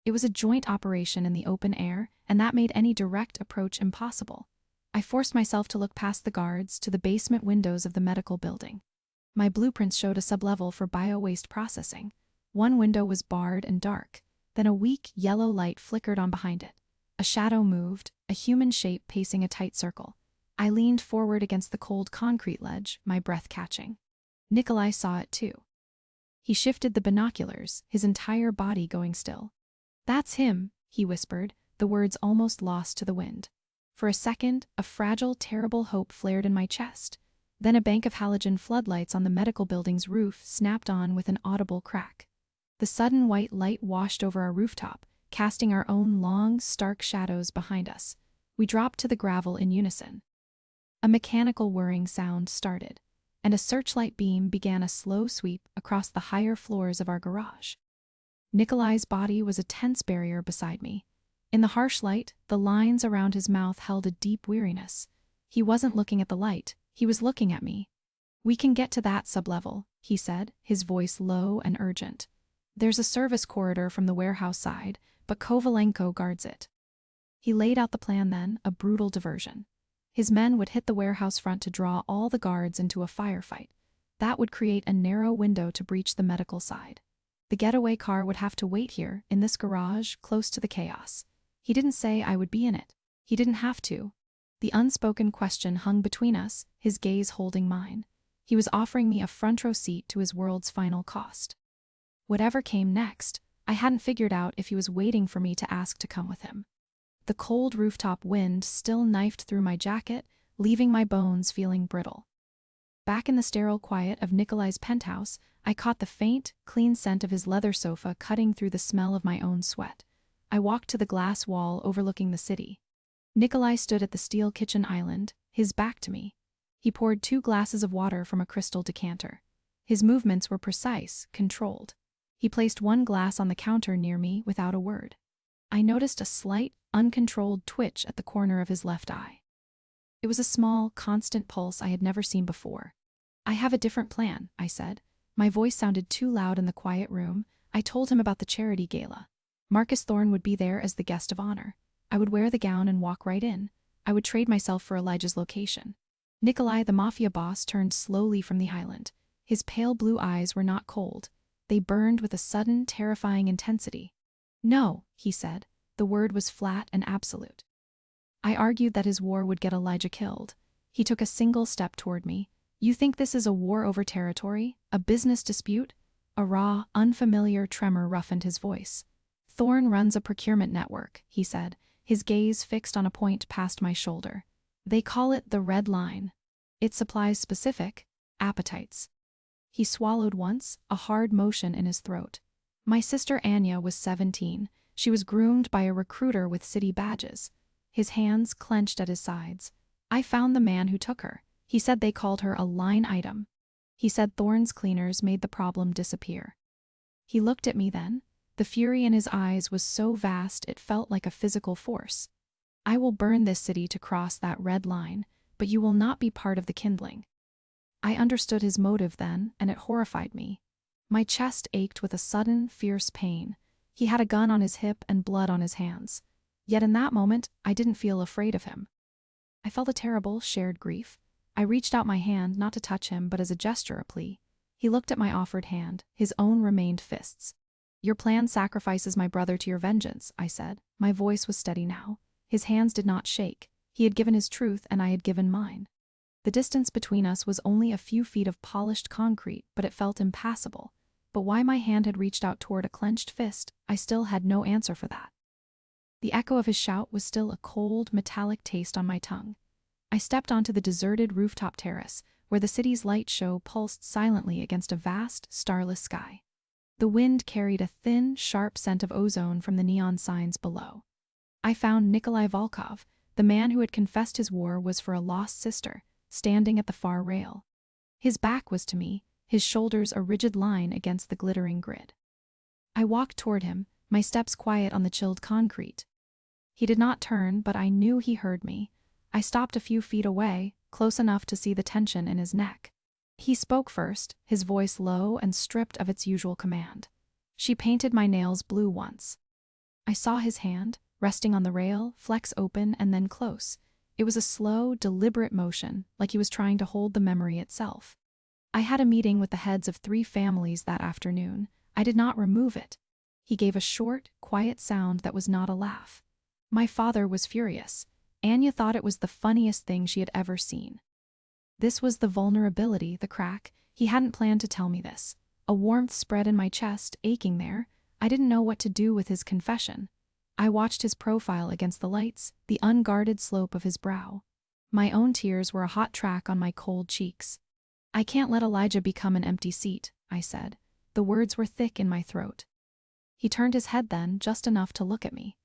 It was a joint operation in the open air, and that made any direct approach impossible. I forced myself to look past the guards to the basement windows of the medical building. My blueprints showed a sublevel for bio-waste processing. One window was barred and dark. Then a weak, yellow light flickered on behind it. A shadow moved, a human shape pacing a tight circle. I leaned forward against the cold concrete ledge, my breath catching. Nikolai saw it too. He shifted the binoculars, his entire body going still. "That's him," he whispered, the words almost lost to the wind. For a second, a fragile, terrible hope flared in my chest. Then a bank of halogen floodlights on the medical building's roof snapped on with an audible crack. The sudden white light washed over our rooftop, casting our own long, stark shadows behind us. We dropped to the gravel in unison. A mechanical whirring sound started, and a searchlight beam began a slow sweep across the higher floors of our garage. Nikolai's body was a tense barrier beside me. In the harsh light, the lines around his mouth held a deep weariness. He wasn't looking at the light, he was looking at me. "We can get to that sublevel," he said, his voice low and urgent. "There's a service corridor from the warehouse side, but Kovalenko guards it." He laid out the plan then, a brutal diversion. His men would hit the warehouse front to draw all the guards into a firefight. That would create a narrow window to breach the medical side. The getaway car would have to wait here, in this garage, close to the chaos. He didn't say I would be in it. He didn't have to. The unspoken question hung between us, his gaze holding mine. He was offering me a front row seat to his world's final cost. Whatever came next, I hadn't figured out if he was waiting for me to ask to come with him. The cold rooftop wind still knifed through my jacket, leaving my bones feeling brittle. Back in the sterile quiet of Nikolai's penthouse, I caught the faint, clean scent of his leather sofa cutting through the smell of my own sweat. I walked to the glass wall overlooking the city. Nikolai stood at the steel kitchen island, his back to me. He poured 2 glasses of water from a crystal decanter. His movements were precise, controlled. He placed 1 glass on the counter near me without a word. I noticed a slight, uncontrolled twitch at the corner of his left eye. It was a small, constant pulse I had never seen before. "I have a different plan," I said. My voice sounded too loud in the quiet room. I told him about the charity gala. Marcus Thorne would be there as the guest of honor. I would wear the gown and walk right in. I would trade myself for Elijah's location. Nikolai, the Mafia boss, turned slowly from the island. His pale blue eyes were not cold. They burned with a sudden, terrifying intensity. "No," he said. The word was flat and absolute. I argued that his war would get Elijah killed. He took a single step toward me. "You think this is a war over territory? A business dispute?" A raw, unfamiliar tremor roughened his voice. "Thorne runs a procurement network," he said, his gaze fixed on a point past my shoulder. "They call it the Red Line. It supplies specific appetites." He swallowed once, a hard motion in his throat. "My sister Anya was 17. She was groomed by a recruiter with city badges." His hands clenched at his sides. "I found the man who took her. He said they called her a line item. He said Thorne's cleaners made the problem disappear." He looked at me then. The fury in his eyes was so vast it felt like a physical force. "I will burn this city to cross that red line, but you will not be part of the kindling." I understood his motive then, and it horrified me. My chest ached with a sudden, fierce pain. He had a gun on his hip and blood on his hands. Yet in that moment, I didn't feel afraid of him. I felt a terrible, shared grief. I reached out my hand, not to touch him, but as a gesture, a plea. He looked at my offered hand. His own remained fists. "Your plan sacrifices my brother to your vengeance," I said. My voice was steady now. His hands did not shake. He had given his truth, and I had given mine. The distance between us was only a few feet of polished concrete, but it felt impassable. But why my hand had reached out toward a clenched fist, I still had no answer for that. The echo of his shout was still a cold, metallic taste on my tongue. I stepped onto the deserted rooftop terrace, where the city's light show pulsed silently against a vast, starless sky. The wind carried a thin, sharp scent of ozone from the neon signs below. I found Nikolai Volkov, the man who had confessed his war was for a lost sister, standing at the far rail. His back was to me, his shoulders a rigid line against the glittering grid. I walked toward him, my steps quiet on the chilled concrete. He did not turn, but I knew he heard me. I stopped a few feet away, close enough to see the tension in his neck. He spoke first, his voice low and stripped of its usual command. "She painted my nails blue once." I saw his hand, resting on the rail, flex open and then close. It was a slow, deliberate motion, like he was trying to hold the memory itself. "I had a meeting with the heads of 3 families that afternoon. I did not remove it." He gave a short, quiet sound that was not a laugh. "My father was furious. Anya thought it was the funniest thing she had ever seen." This was the vulnerability, the crack. He hadn't planned to tell me this. A warmth spread in my chest, aching there. I didn't know what to do with his confession. I watched his profile against the lights, the unguarded slope of his brow. My own tears were a hot track on my cold cheeks. "I can't let Elijah become an empty seat," I said. The words were thick in my throat. He turned his head then, just enough to look at me.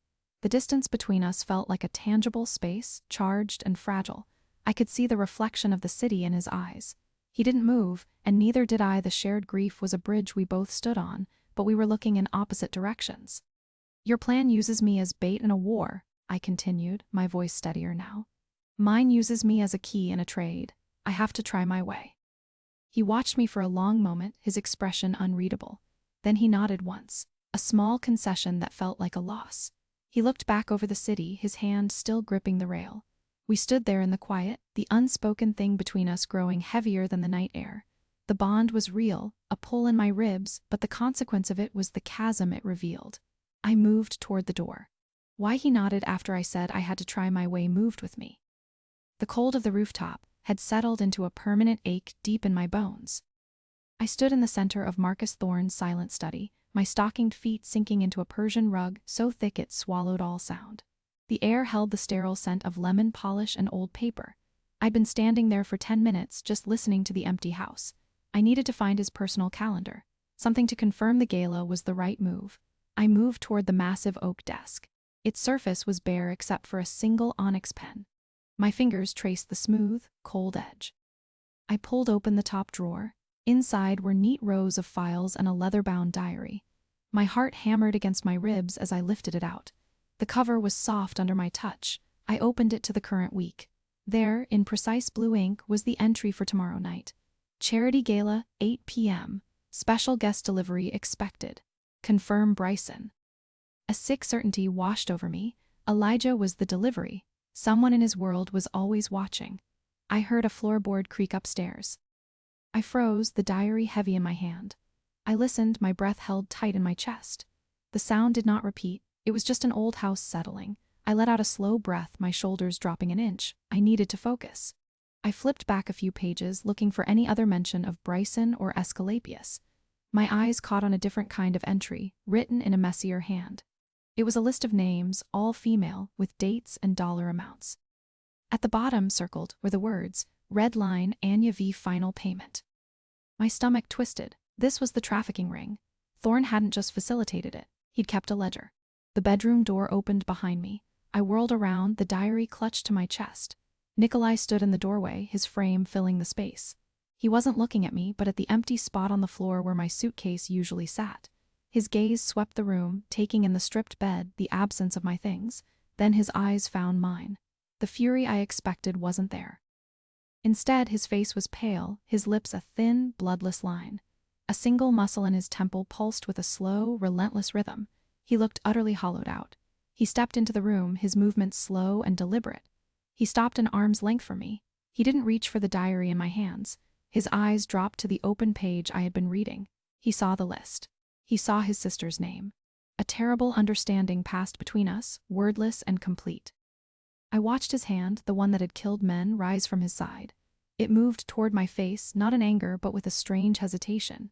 The distance between us felt like a tangible space, charged and fragile. I could see the reflection of the city in his eyes. He didn't move, and neither did I. The shared grief was a bridge we both stood on, but we were looking in opposite directions. "Your plan uses me as bait in a war," I continued, my voice steadier now. "Mine uses me as a key in a trade. I have to try my way." He watched me for a long moment, his expression unreadable. Then he nodded once, a small concession that felt like a loss. He looked back over the city, his hand still gripping the rail. We stood there in the quiet, the unspoken thing between us growing heavier than the night air. The bond was real, a pull in my ribs, but the consequence of it was the chasm it revealed. I moved toward the door. Why he nodded after I said I had to try my way moved with me. The cold of the rooftop had settled into a permanent ache deep in my bones. I stood in the center of Marcus Thorne's silent study, my stockinged feet sinking into a Persian rug so thick it swallowed all sound. The air held the sterile scent of lemon polish and old paper. I'd been standing there for 10 minutes just listening to the empty house. I needed to find his personal calendar. Something to confirm the gala was the right move. I moved toward the massive oak desk. Its surface was bare except for a single onyx pen. My fingers traced the smooth, cold edge. I pulled open the top drawer. Inside were neat rows of files and a leather-bound diary. My heart hammered against my ribs as I lifted it out. The cover was soft under my touch. I opened it to the current week. There, in precise blue ink, was the entry for tomorrow night. Charity Gala, 8 p.m. Special guest delivery expected. Confirm Bryson. A sick certainty washed over me. Elijah was the delivery. Someone in his world was always watching. I heard a floorboard creak upstairs. I froze, the diary heavy in my hand. I listened, my breath held tight in my chest. The sound did not repeat. It was just an old house settling. I let out a slow breath, my shoulders dropping an inch. I needed to focus. I flipped back a few pages, looking for any other mention of Bryson or Escalapius. My eyes caught on a different kind of entry, written in a messier hand. It was a list of names, all female, with dates and dollar amounts. At the bottom, circled, were the words, "Red line, Anya V. final payment." My stomach twisted. This was the trafficking ring. Thorne hadn't just facilitated it. He'd kept a ledger. The bedroom door opened behind me. I whirled around, the diary clutched to my chest. Nikolai stood in the doorway, his frame filling the space. He wasn't looking at me, but at the empty spot on the floor where my suitcase usually sat. His gaze swept the room, taking in the stripped bed, the absence of my things. Then his eyes found mine. The fury I expected wasn't there. Instead, his face was pale, his lips a thin, bloodless line. A single muscle in his temple pulsed with a slow, relentless rhythm. He looked utterly hollowed out. He stepped into the room, his movements slow and deliberate. He stopped an arm's length from me. He didn't reach for the diary in my hands. His eyes dropped to the open page I had been reading. He saw the list. He saw his sister's name. A terrible understanding passed between us, wordless and complete. I watched his hand, the one that had killed men, rise from his side. It moved toward my face, not in anger, but with a strange hesitation.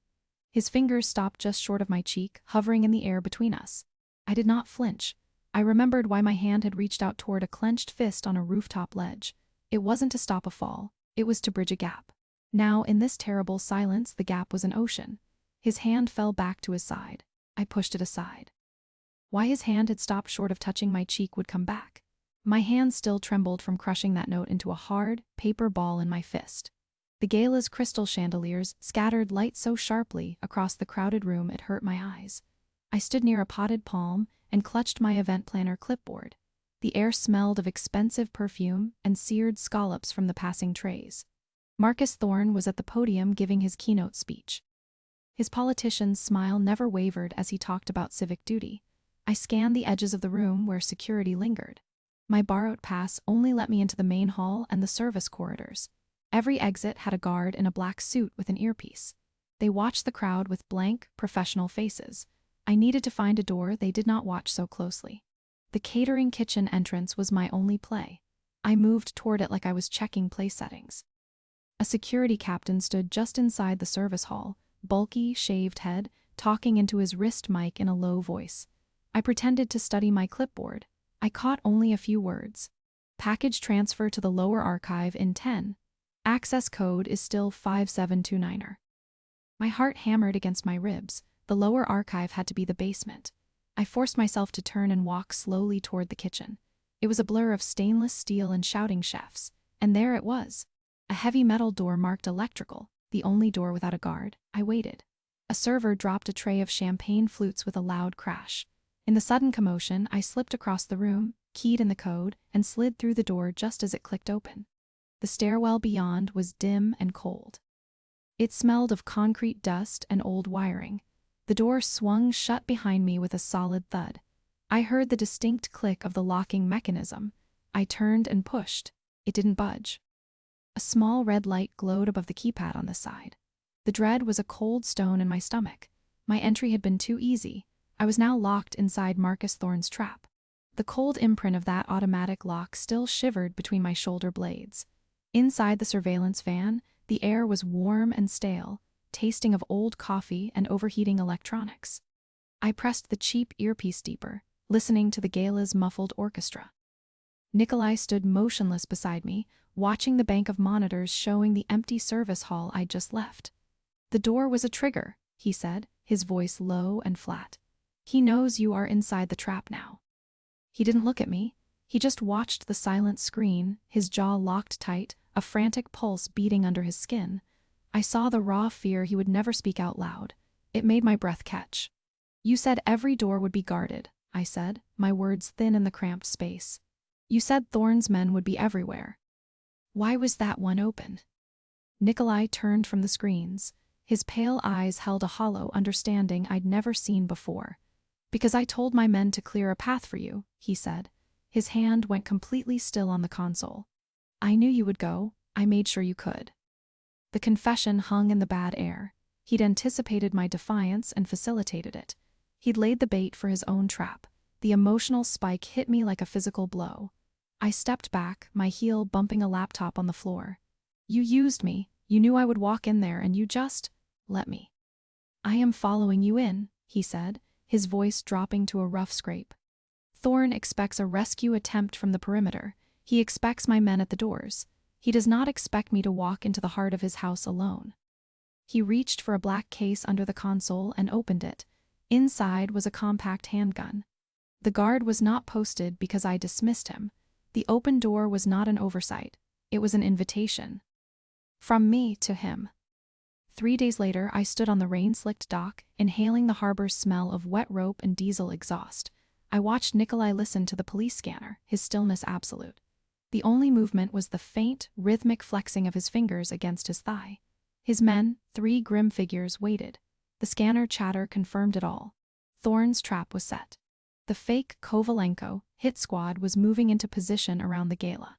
His fingers stopped just short of my cheek, hovering in the air between us. I did not flinch. I remembered why my hand had reached out toward a clenched fist on a rooftop ledge. It wasn't to stop a fall. It was to bridge a gap. Now, in this terrible silence, the gap was an ocean. His hand fell back to his side. I pushed it aside. Why his hand had stopped short of touching my cheek would come back. My hand still trembled from crushing that note into a hard, paper ball in my fist. The gala's crystal chandeliers scattered light so sharply across the crowded room it hurt my eyes. I stood near a potted palm and clutched my event planner clipboard. The air smelled of expensive perfume and seared scallops from the passing trays. Marcus Thorne was at the podium giving his keynote speech. His politician's smile never wavered as he talked about civic duty. I scanned the edges of the room where security lingered. My borrowed pass only let me into the main hall and the service corridors. Every exit had a guard in a black suit with an earpiece. They watched the crowd with blank, professional faces. I needed to find a door they did not watch so closely. The catering kitchen entrance was my only play. I moved toward it like I was checking place settings. A security captain stood just inside the service hall, bulky, shaved head, talking into his wrist mic in a low voice. I pretended to study my clipboard. I caught only a few words. Package transfer to the lower archive in 10. Access code is still 5729er. My heart hammered against my ribs. The lower archive had to be the basement. I forced myself to turn and walk slowly toward the kitchen. It was a blur of stainless steel and shouting chefs. And there it was. A heavy metal door marked electrical, the only door without a guard. I waited. A server dropped a tray of champagne flutes with a loud crash. In the sudden commotion, I slipped across the room, keyed in the code, and slid through the door just as it clicked open. The stairwell beyond was dim and cold. It smelled of concrete dust and old wiring. The door swung shut behind me with a solid thud. I heard the distinct click of the locking mechanism. I turned and pushed. It didn't budge. A small red light glowed above the keypad on the side. The dread was a cold stone in my stomach. My entry had been too easy. I was now locked inside Marcus Thorne's trap. The cold imprint of that automatic lock still shivered between my shoulder blades. Inside the surveillance van, the air was warm and stale, tasting of old coffee and overheating electronics. I pressed the cheap earpiece deeper, listening to the gala's muffled orchestra. Nikolai stood motionless beside me, watching the bank of monitors showing the empty service hall I'd just left. "The door was a trigger," he said, his voice low and flat. "He knows you are inside the trap now." He didn't look at me. He just watched the silent screen, his jaw locked tight, a frantic pulse beating under his skin. I saw the raw fear he would never speak out loud. It made my breath catch. "You said every door would be guarded," I said, my words thin in the cramped space. "You said Thorne's men would be everywhere. Why was that one open?" Nikolai turned from the screens. His pale eyes held a hollow understanding I'd never seen before. "Because I told my men to clear a path for you," he said. His hand went completely still on the console. "I knew you would go. I made sure you could." The confession hung in the bad air. He'd anticipated my defiance and facilitated it. He'd laid the bait for his own trap. The emotional spike hit me like a physical blow. I stepped back, my heel bumping a laptop on the floor. "You used me. You knew I would walk in there and you just let me." "I am following you in," he said, his voice dropping to a rough scrape. "Thorne expects a rescue attempt from the perimeter. He expects my men at the doors. He does not expect me to walk into the heart of his house alone." He reached for a black case under the console and opened it. Inside was a compact handgun. The guard was not posted because I dismissed him. The open door was not an oversight. It was an invitation. From me to him. 3 days later, I stood on the rain-slicked dock, inhaling the harbor's smell of wet rope and diesel exhaust. I watched Nikolai listen to the police scanner, his stillness absolute. The only movement was the faint, rhythmic flexing of his fingers against his thigh. His men, 3 grim figures, waited. The scanner chatter confirmed it all. Thorne's trap was set. The fake Kovalenko hit squad was moving into position around the gala.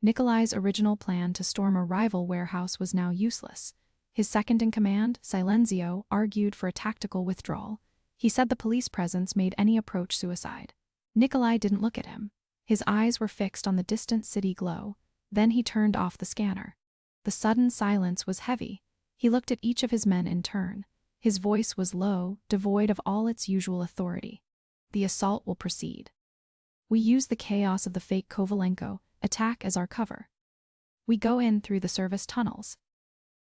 Nikolai's original plan to storm a rival warehouse was now useless. His second-in-command, Silenzio, argued for a tactical withdrawal. He said the police presence made any approach suicide. Nikolai didn't look at him. His eyes were fixed on the distant city glow. Then he turned off the scanner. The sudden silence was heavy. He looked at each of his men in turn. His voice was low, devoid of all its usual authority. "The assault will proceed. We use the chaos of the fake Kovalenko attack as our cover. We go in through the service tunnels."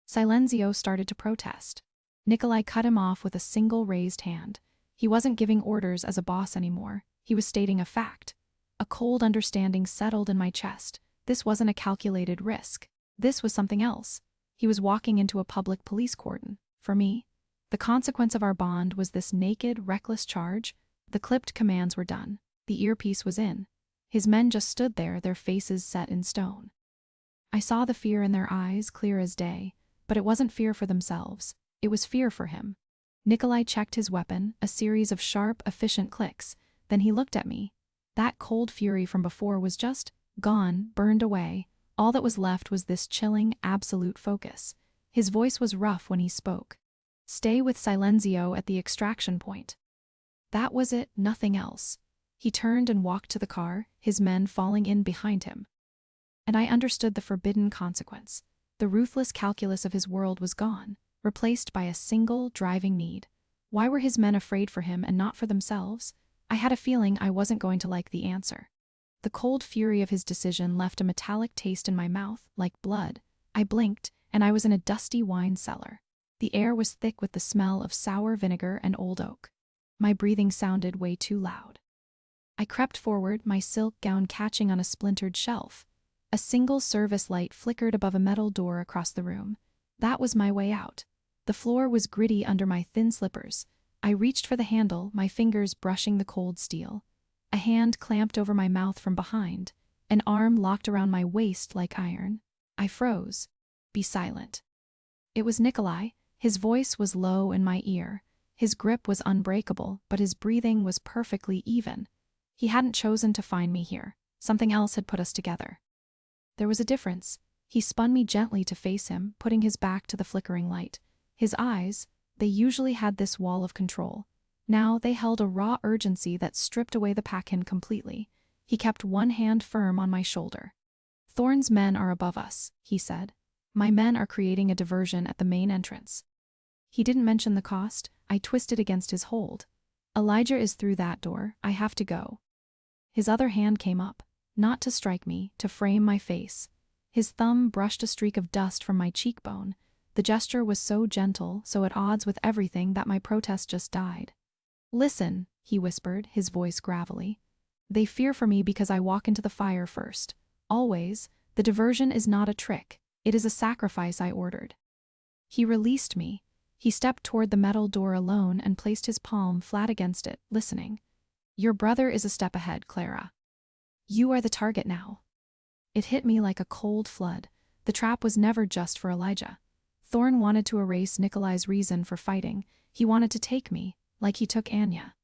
Silenzio started to protest. Nikolai cut him off with a single raised hand. He wasn't giving orders as a boss anymore. He was stating a fact. A cold understanding settled in my chest. This wasn't a calculated risk. This was something else. He was walking into a public police cordon. For me, the consequence of our bond was this naked, reckless charge. The clipped commands were done. The earpiece was in. His men just stood there, their faces set in stone. I saw the fear in their eyes, clear as day, but it wasn't fear for themselves. It was fear for him. Nikolai checked his weapon, a series of sharp, efficient clicks. Then he looked at me. That cold fury from before was just gone, burned away. All that was left was this chilling, absolute focus. His voice was rough when he spoke. "Stay with Silenzio at the extraction point." That was it, nothing else. He turned and walked to the car, his men falling in behind him. And I understood the forbidden consequence. The ruthless calculus of his world was gone, replaced by a single, driving need. Why were his men afraid for him and not for themselves? I had a feeling I wasn't going to like the answer. The cold fury of his decision left a metallic taste in my mouth, like blood. I blinked, and I was in a dusty wine cellar. The air was thick with the smell of sour vinegar and old oak. My breathing sounded way too loud. I crept forward, my silk gown catching on a splintered shelf. A single service light flickered above a metal door across the room. That was my way out. The floor was gritty under my thin slippers. I reached for the handle, my fingers brushing the cold steel. A hand clamped over my mouth from behind. An arm locked around my waist like iron. I froze. "Be silent." It was Nikolai. His voice was low in my ear. His grip was unbreakable, but his breathing was perfectly even. He hadn't chosen to find me here. Something else had put us together. There was a difference. He spun me gently to face him, putting his back to the flickering light. His eyes, they usually had this wall of control. Now they held a raw urgency that stripped away the pack-in completely. He kept one hand firm on my shoulder. "Thorne's men are above us," he said. "My men are creating a diversion at the main entrance." He didn't mention the cost. I twisted against his hold. "Elijah is through that door. I have to go." His other hand came up, not to strike me, to frame my face. His thumb brushed a streak of dust from my cheekbone. The gesture was so gentle, so at odds with everything, that my protest just died. "Listen," he whispered, his voice gravelly. They fear for me because I walk into the fire first. Always, the diversion is not a trick. It is a sacrifice I ordered. He released me. He stepped toward the metal door alone and placed his palm flat against it, listening. Your brother is a step ahead, Clara. You are the target now. It hit me like a cold flood. The trap was never just for Elijah. Thorn wanted to erase Nikolai's reason for fighting. He wanted to take me, like he took Anya.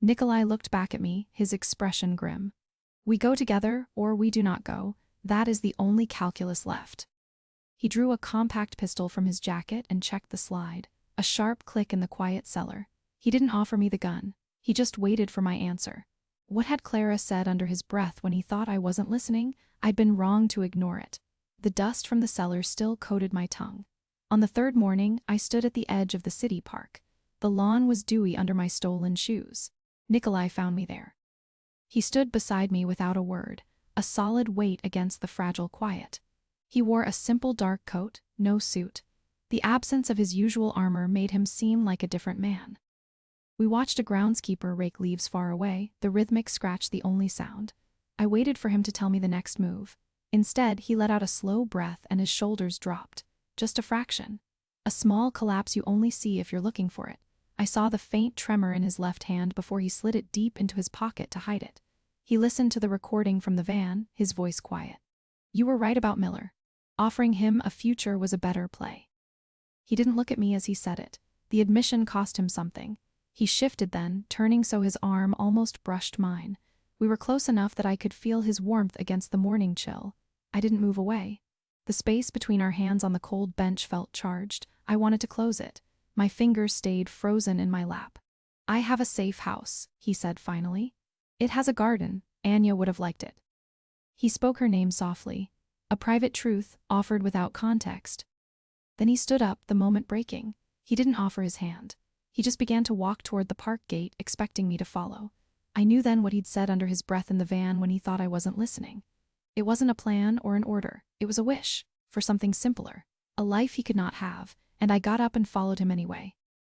Nikolai looked back at me, his expression grim. We go together, or we do not go. That is the only calculus left. He drew a compact pistol from his jacket and checked the slide. A sharp click in the quiet cellar. He didn't offer me the gun. He just waited for my answer. What had Clara said under his breath when he thought I wasn't listening? I'd been wrong to ignore it. The dust from the cellar still coated my tongue. On the third morning, I stood at the edge of the city park. The lawn was dewy under my stolen shoes. Nikolai found me there. He stood beside me without a word, a solid weight against the fragile quiet. He wore a simple dark coat, no suit. The absence of his usual armor made him seem like a different man. We watched a groundskeeper rake leaves far away, the rhythmic scratch the only sound. I waited for him to tell me the next move. Instead, he let out a slow breath and his shoulders dropped. Just a fraction. A small collapse you only see if you're looking for it. I saw the faint tremor in his left hand before he slid it deep into his pocket to hide it. He listened to the recording from the van, his voice quiet. You were right about Miller. Offering him a future was a better play. He didn't look at me as he said it. The admission cost him something. He shifted then, turning so his arm almost brushed mine. We were close enough that I could feel his warmth against the morning chill. I didn't move away. The space between our hands on the cold bench felt charged. I wanted to close it. My fingers stayed frozen in my lap. I have a safe house, he said finally. It has a garden. Anya would have liked it. He spoke her name softly. A private truth, offered without context. Then he stood up, the moment breaking. He didn't offer his hand. He just began to walk toward the park gate, expecting me to follow. I knew then what he'd said under his breath in the van when he thought I wasn't listening. It wasn't a plan or an order. It was a wish for something simpler, a life he could not have, and I got up and followed him anyway.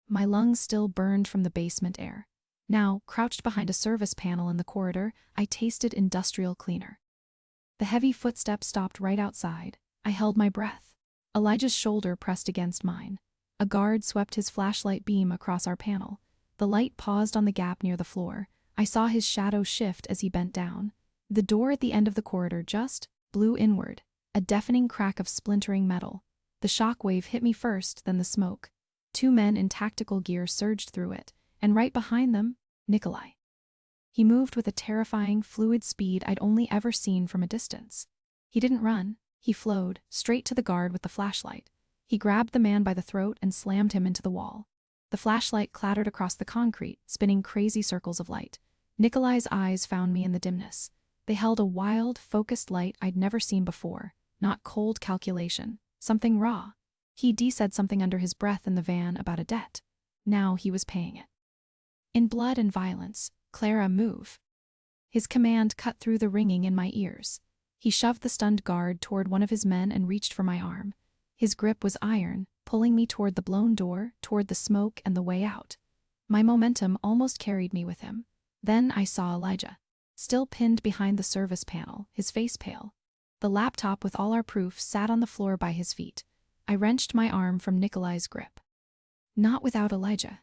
My lungs still burned from the basement air. Now, crouched behind a service panel in the corridor, I tasted industrial cleaner. The heavy footsteps stopped right outside. I held my breath. Elijah's shoulder pressed against mine. A guard swept his flashlight beam across our panel. The light paused on the gap near the floor. I saw his shadow shift as he bent down. The door at the end of the corridor just blew inward, a deafening crack of splintering metal. The shock wave hit me first, then the smoke. Two men in tactical gear surged through it, and right behind them, Nikolai. He moved with a terrifying, fluid speed I'd only ever seen from a distance. He didn't run. He flowed, straight to the guard with the flashlight. He grabbed the man by the throat and slammed him into the wall. The flashlight clattered across the concrete, spinning crazy circles of light. Nikolai's eyes found me in the dimness. They held a wild, focused light I'd never seen before, not cold calculation, something raw. He said something under his breath in the van about a debt. Now he was paying it. In blood and violence, Clara, move. His command cut through the ringing in my ears. He shoved the stunned guard toward one of his men and reached for my arm. His grip was iron, pulling me toward the blown door, toward the smoke and the way out. My momentum almost carried me with him. Then I saw Elijah, still pinned behind the service panel, his face pale. The laptop with all our proof sat on the floor by his feet. I wrenched my arm from Nikolai's grip. Not without Elijah.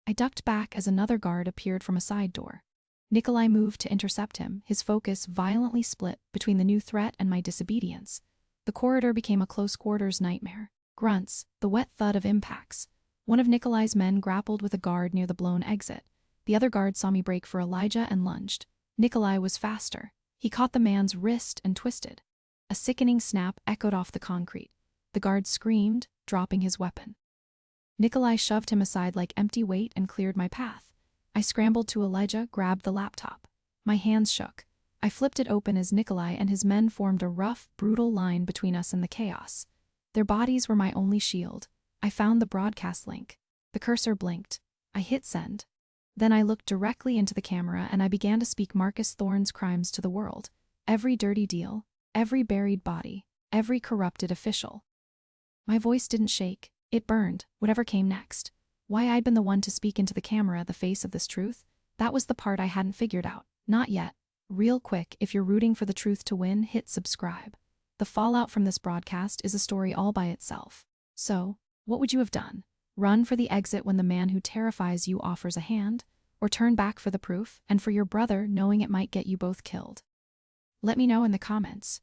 I ducked back as another guard appeared from a side door. Nikolai moved to intercept him, his focus violently split between the new threat and my disobedience. The corridor became a close-quarters nightmare. Grunts, the wet thud of impacts. One of Nikolai's men grappled with a guard near the blown exit. The other guard saw me break for Elijah and lunged. Nikolai was faster. He caught the man's wrist and twisted. A sickening snap echoed off the concrete. The guard screamed, dropping his weapon. Nikolai shoved him aside like empty weight and cleared my path. I scrambled to Elijah, grabbed the laptop. My hands shook. I flipped it open as Nikolai and his men formed a rough, brutal line between us and the chaos. Their bodies were my only shield. I found the broadcast link. The cursor blinked. I hit send. Then I looked directly into the camera and I began to speak Marcus Thorne's crimes to the world. Every dirty deal, every buried body, every corrupted official. My voice didn't shake. It burned, whatever came next. Why I'd been the one to speak into the camera the face of this truth? That was the part I hadn't figured out. Not yet. Real quick, if you're rooting for the truth to win, hit subscribe. The fallout from this broadcast is a story all by itself. So, what would you have done? Run for the exit when the man who terrifies you offers a hand? Or turn back for the proof and for your brother knowing it might get you both killed? Let me know in the comments.